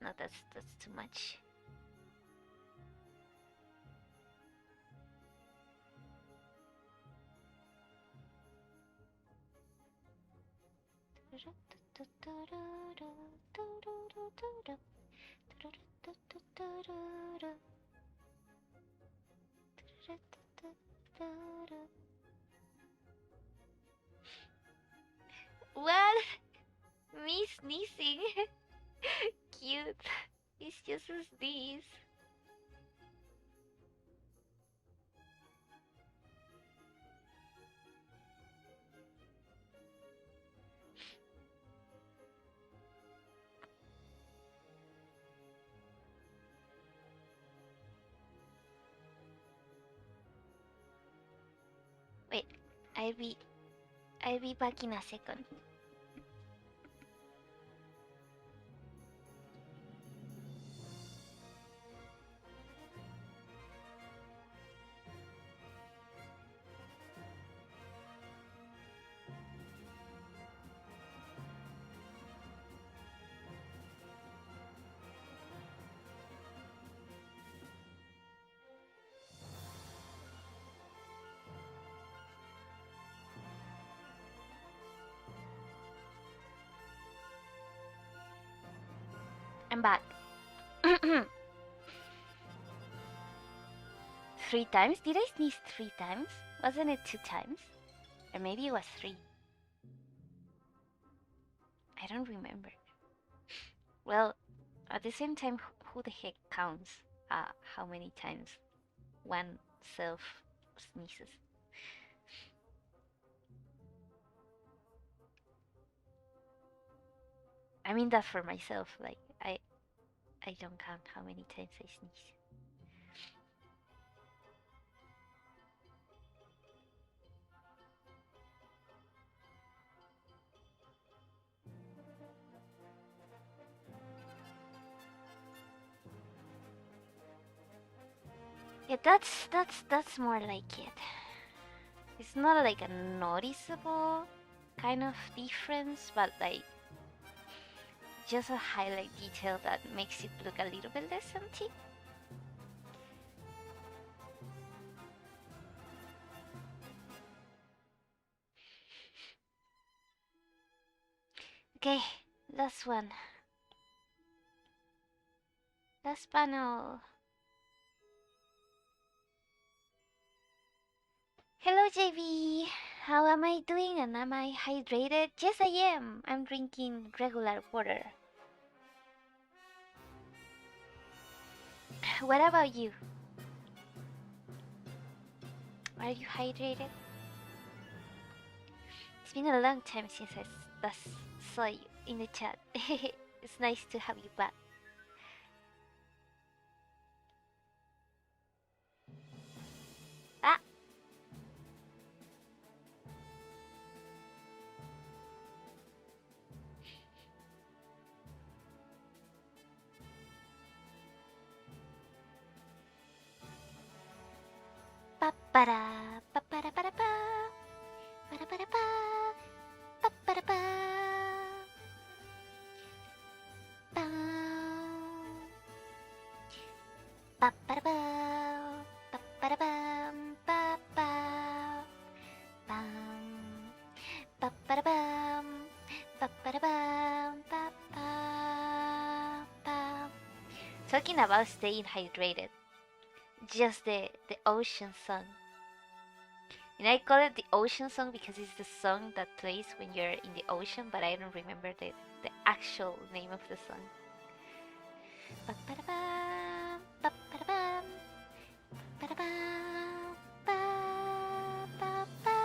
No, that's too much. What? Me sneezing? Cute. It's just a sneeze. Wait, I'll be I'll be back in a second. I'm back. 3 times? Did I sneeze 3 times? Wasn't it 2 times? Or maybe it was 3. I don't remember. Well, at the same time, who the heck counts how many times one self sneezes? I mean that for myself. Like I don't count how many times I sneeze. Yeah, that's more like it. It's not like a noticeable kind of difference, but like just a highlight detail that makes it look a little bit less empty. Okay, last one. Last panel. Hello, JB. How am I doing and am I hydrated? Yes, I am. I'm drinking regular water. What about you? Are you hydrated? It's been a long time since I last saw you in the chat. It's nice to have you back. Ah! Pa-para, pa-para, pa-para-pa. Pa-para-pa-ra-pa. Pa-para-pa. Pow. Pa-para-pa. Pa-para-pam. Pa-pow. Pam. Pa-para-pam. Pa-para-pam. Pa-pow. Pow. Talking about staying hydrated, just the ocean song. And I call it the ocean song because it's the song that plays when you're in the ocean, but I don't remember the actual name of the song. Ba-ba-da-bam, ba-ba-da-bam, ba-da-bam, ba-ba-ba.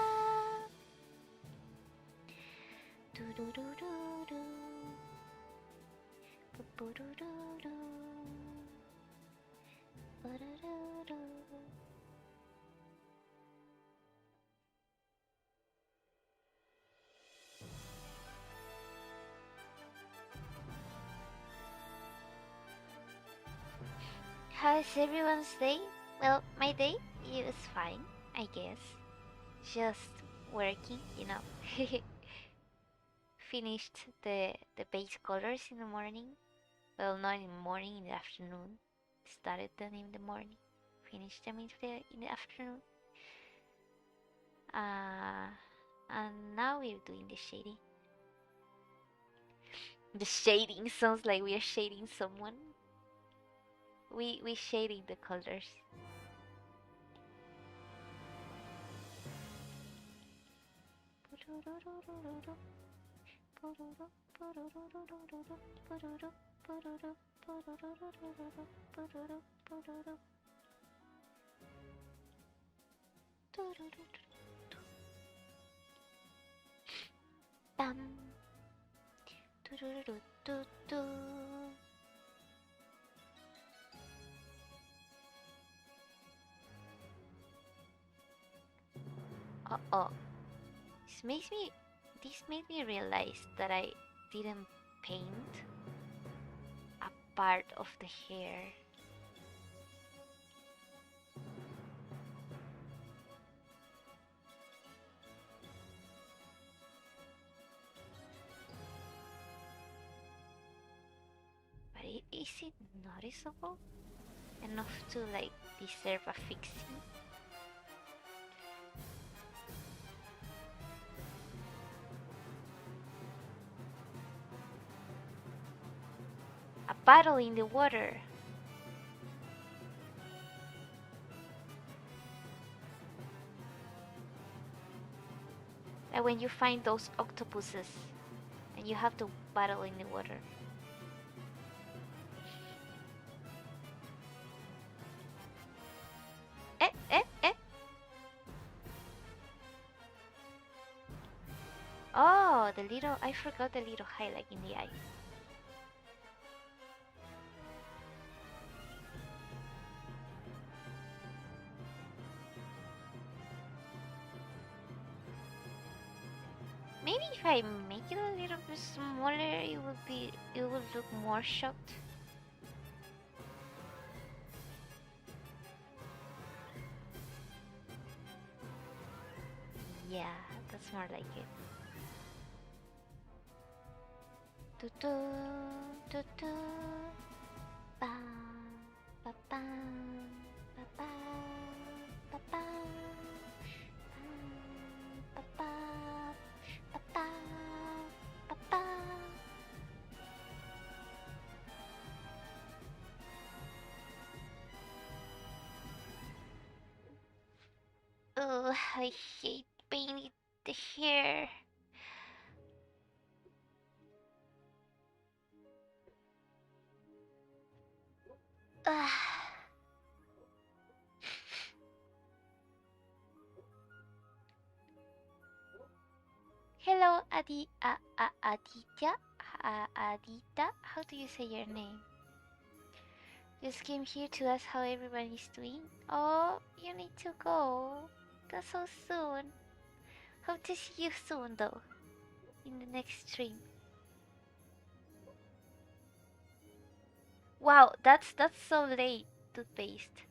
Do-do-do-do-do. Bo-bo-do-do-do. Ba-da-do-do. How's everyone's day? Well, my day is fine, I guess. Just working, you know. Finished the base colors in the morning. Well, not in the morning, in the afternoon. Started them in the morning. Finished them in the afternoon. Uh, and now we're doing the shading. The shading sounds like we are shading someone. We shading the colors. Bam. Uh-oh. This made me realize that I didn't paint a part of the hair. But is it noticeable enough to like deserve a fixing? A paddle in the water. Like when you find those octopuses and you have to paddle in the water. Eh. Oh, I forgot the little highlight in the eye. maybe if I make it a little bit smaller, it will look more shocked. Yeah, that's more like it. Do do do do ba ba ba ba ba ba ba ba ba ba ba ba ba. Oh, I hate painting the hair. Ugh. Hello, Aditya. Adita, how do you say your name? Just came here to ask how everyone is doing. Oh, you need to go. That's so soon. Hope to see you soon, though, in the next stream. Wow, that's so late. Toothpaste.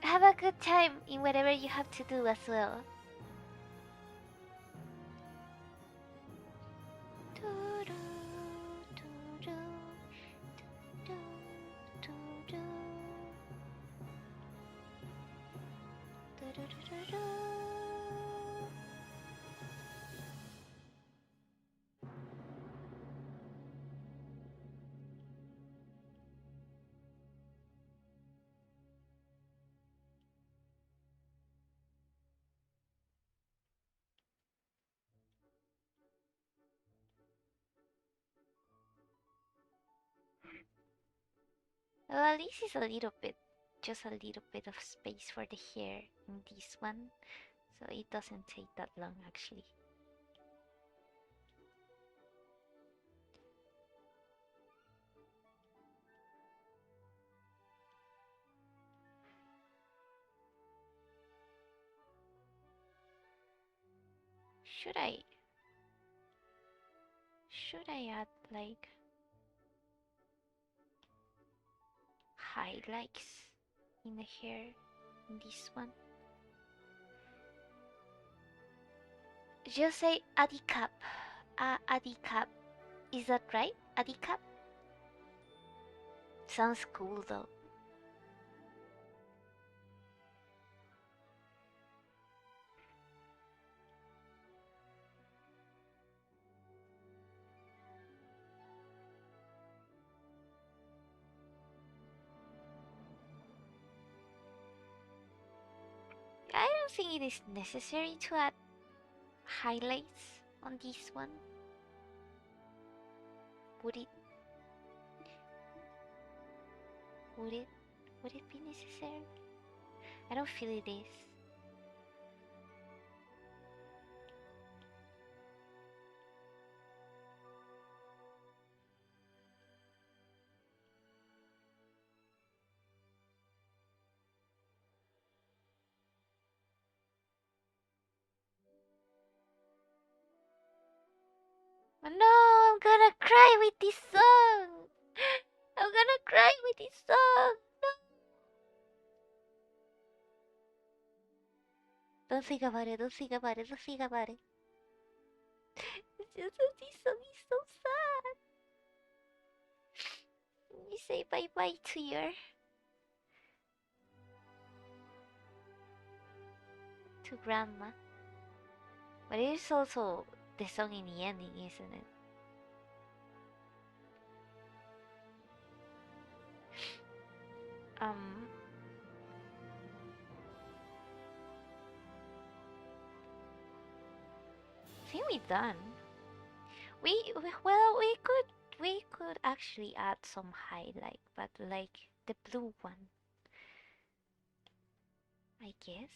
Have a good time in whatever you have to do as well. Well, at least it's a little bit, just a little bit of space for the hair in this one, so it doesn't take that long actually. Should I add like highlights in the hair in this one? Just say Adicap. Adicap. Is that right? Adicap? Sounds cool though. I don't think it is necessary to add highlights on this one. Would it? Would it? Would it be necessary? I don't feel it is. Oh no, I'm gonna cry with this song. I'm gonna cry with this song. No. Don't think about it. Don't think about it. Don't think about it. It's just that this song is so sad. You say bye bye to your grandma. But it is also the song in the ending, isn't it? Um, I think we're done. Well, we could actually add some highlight, but like the blue one, I guess.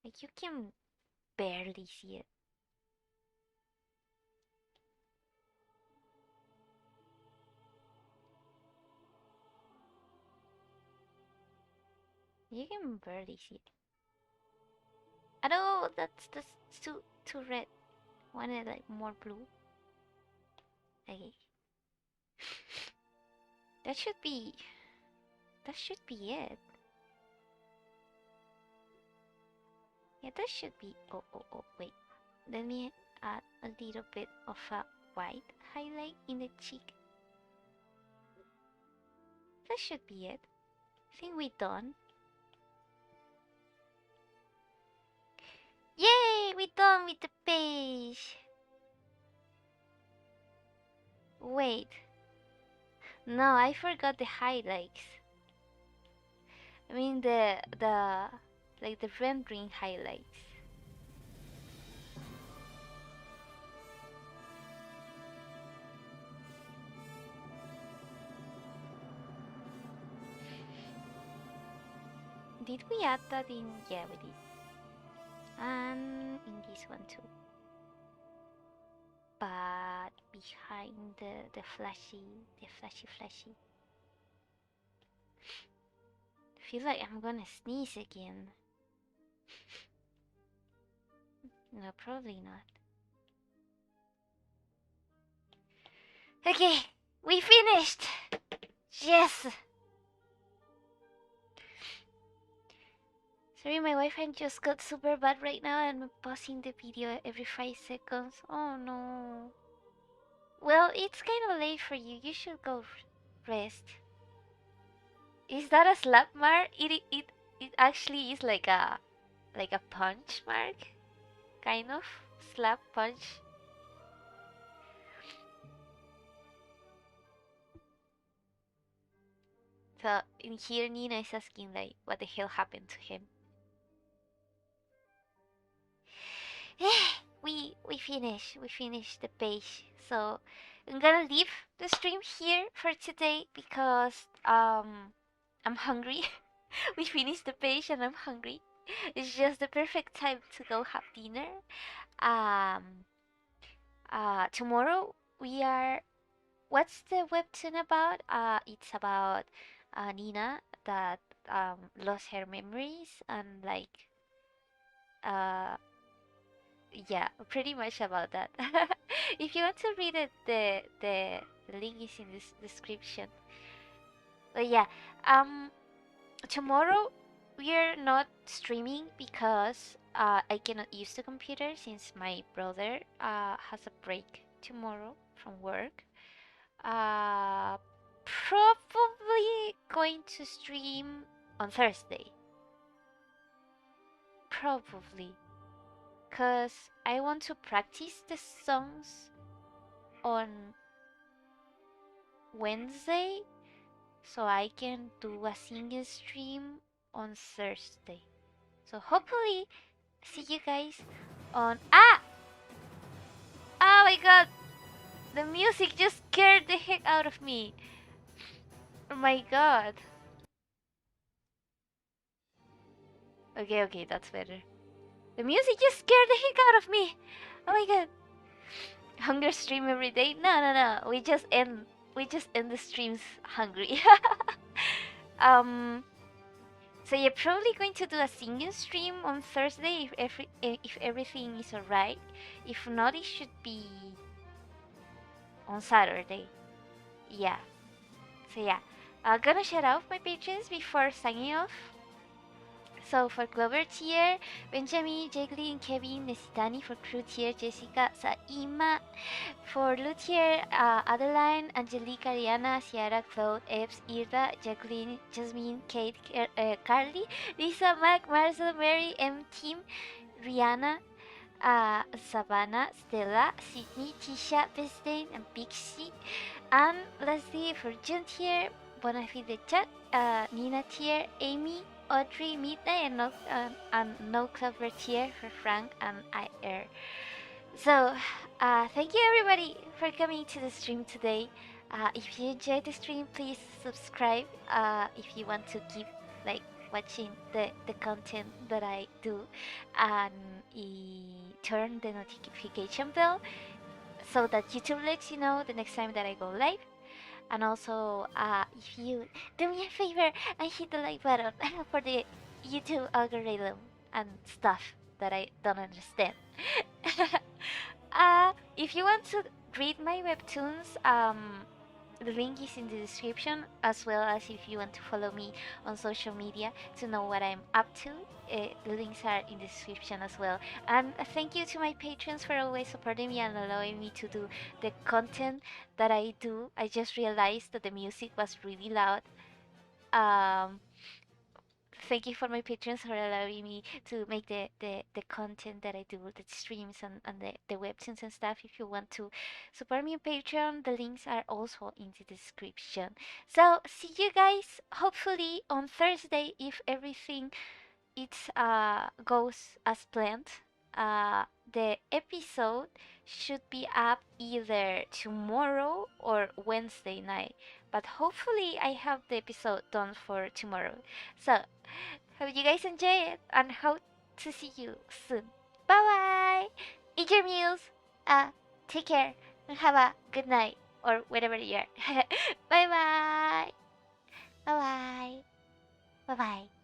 Like you can barely see it. You can barely see it. I know that's too red. Wanted like more blue. Okay. That should be that should be it. Yeah, that should be. Oh, wait. Let me add a little bit of a white highlight in the cheek. That should be it. I think we're done. Yay! We're done with the page. Wait. No, I forgot the highlights. I mean the like the rendering highlights. Did we add that in? Yeah, we did. And in this one too. But behind the flashy. Feel like I'm gonna sneeze again. No, probably not. Okay, we finished! Yes! Sorry, my Wi-Fi just got super bad right now and I'm pausing the video every 5 seconds. Oh no. Well, it's kinda late for you. You should go rest. Is that a slap mark? It actually is like a punch mark, kind of slap punch. So in here, Nina is asking like, what the hell happened to him? We finished the page. So I'm gonna leave the stream here for today because I'm hungry. We finished the page and I'm hungry. It's just the perfect time to go have dinner. Um, Tomorrow we are. What's the webtoon about? It's about Nina that lost her memories and like uh yeah, pretty much about that. If you want to read it, the link is in this description. But yeah, um, tomorrow we are not streaming because I cannot use the computer since my brother has a break tomorrow from work. Uh, Probably going to stream on Thursday. Probably. Because I want to practice the songs on Wednesday so I can do a singing stream on Thursday. So hopefully see you guys on oh my god, the music just scared the heck out of me. Oh my god. Okay, that's better. The music just scared the heck out of me. Oh my god. Hunger stream every day? No. We just end the streams hungry. um so you're probably going to do a singing stream on Thursday if everything is alright. If not, it should be on Saturday. Yeah. So yeah. I'm gonna shut off my pages before signing off. So for Clover tier, Benjamin, Jacqueline, Kevin, Nesitani. For Crew tier, Jessica, Saima. For Luthier, Adeline, Angelica, Ariana, Ciara, Claude, Ebbs, Irda, Jacqueline, Jasmine, Kate, Carly, Lisa, Mac, Marcel, Mary, M, Tim, Rihanna, Savannah, Stella, Sydney, Tisha, Bestain, and Pixie. And lastly, for June tier, Bonafide Chat, Nina tier, Amy, Audrey, Midnight, and No Clover tier for Frank and IR. So, thank you everybody for coming to the stream today. If you enjoyed the stream, please subscribe if you want to keep like watching the content that I do, and turn the notification bell so that YouTube lets you know the next time that I go live. And also, if you do me a favor and hit the like button for the YouTube algorithm and stuff that I don't understand. If you want to read my webtoons, the link is in the description, as well as if you want to follow me on social media to know what I'm up to. The links are in the description as well. And thank you to my patrons for always supporting me and allowing me to do the content that I do. I just realized that the music was really loud. Um, Thank you for my patrons for allowing me to make the content that I do, the streams and the webtoons and stuff. If you want to support me on Patreon, the links are also in the description. So see you guys hopefully on Thursday if everything it goes as planned. The episode should be up either tomorrow or Wednesday night, but hopefully I have the episode done for tomorrow. So hope you guys enjoy it and hope to see you soon. Bye bye. Eat your meals. Take care and have a good night or wherever you are. Bye bye. Bye bye. Bye bye.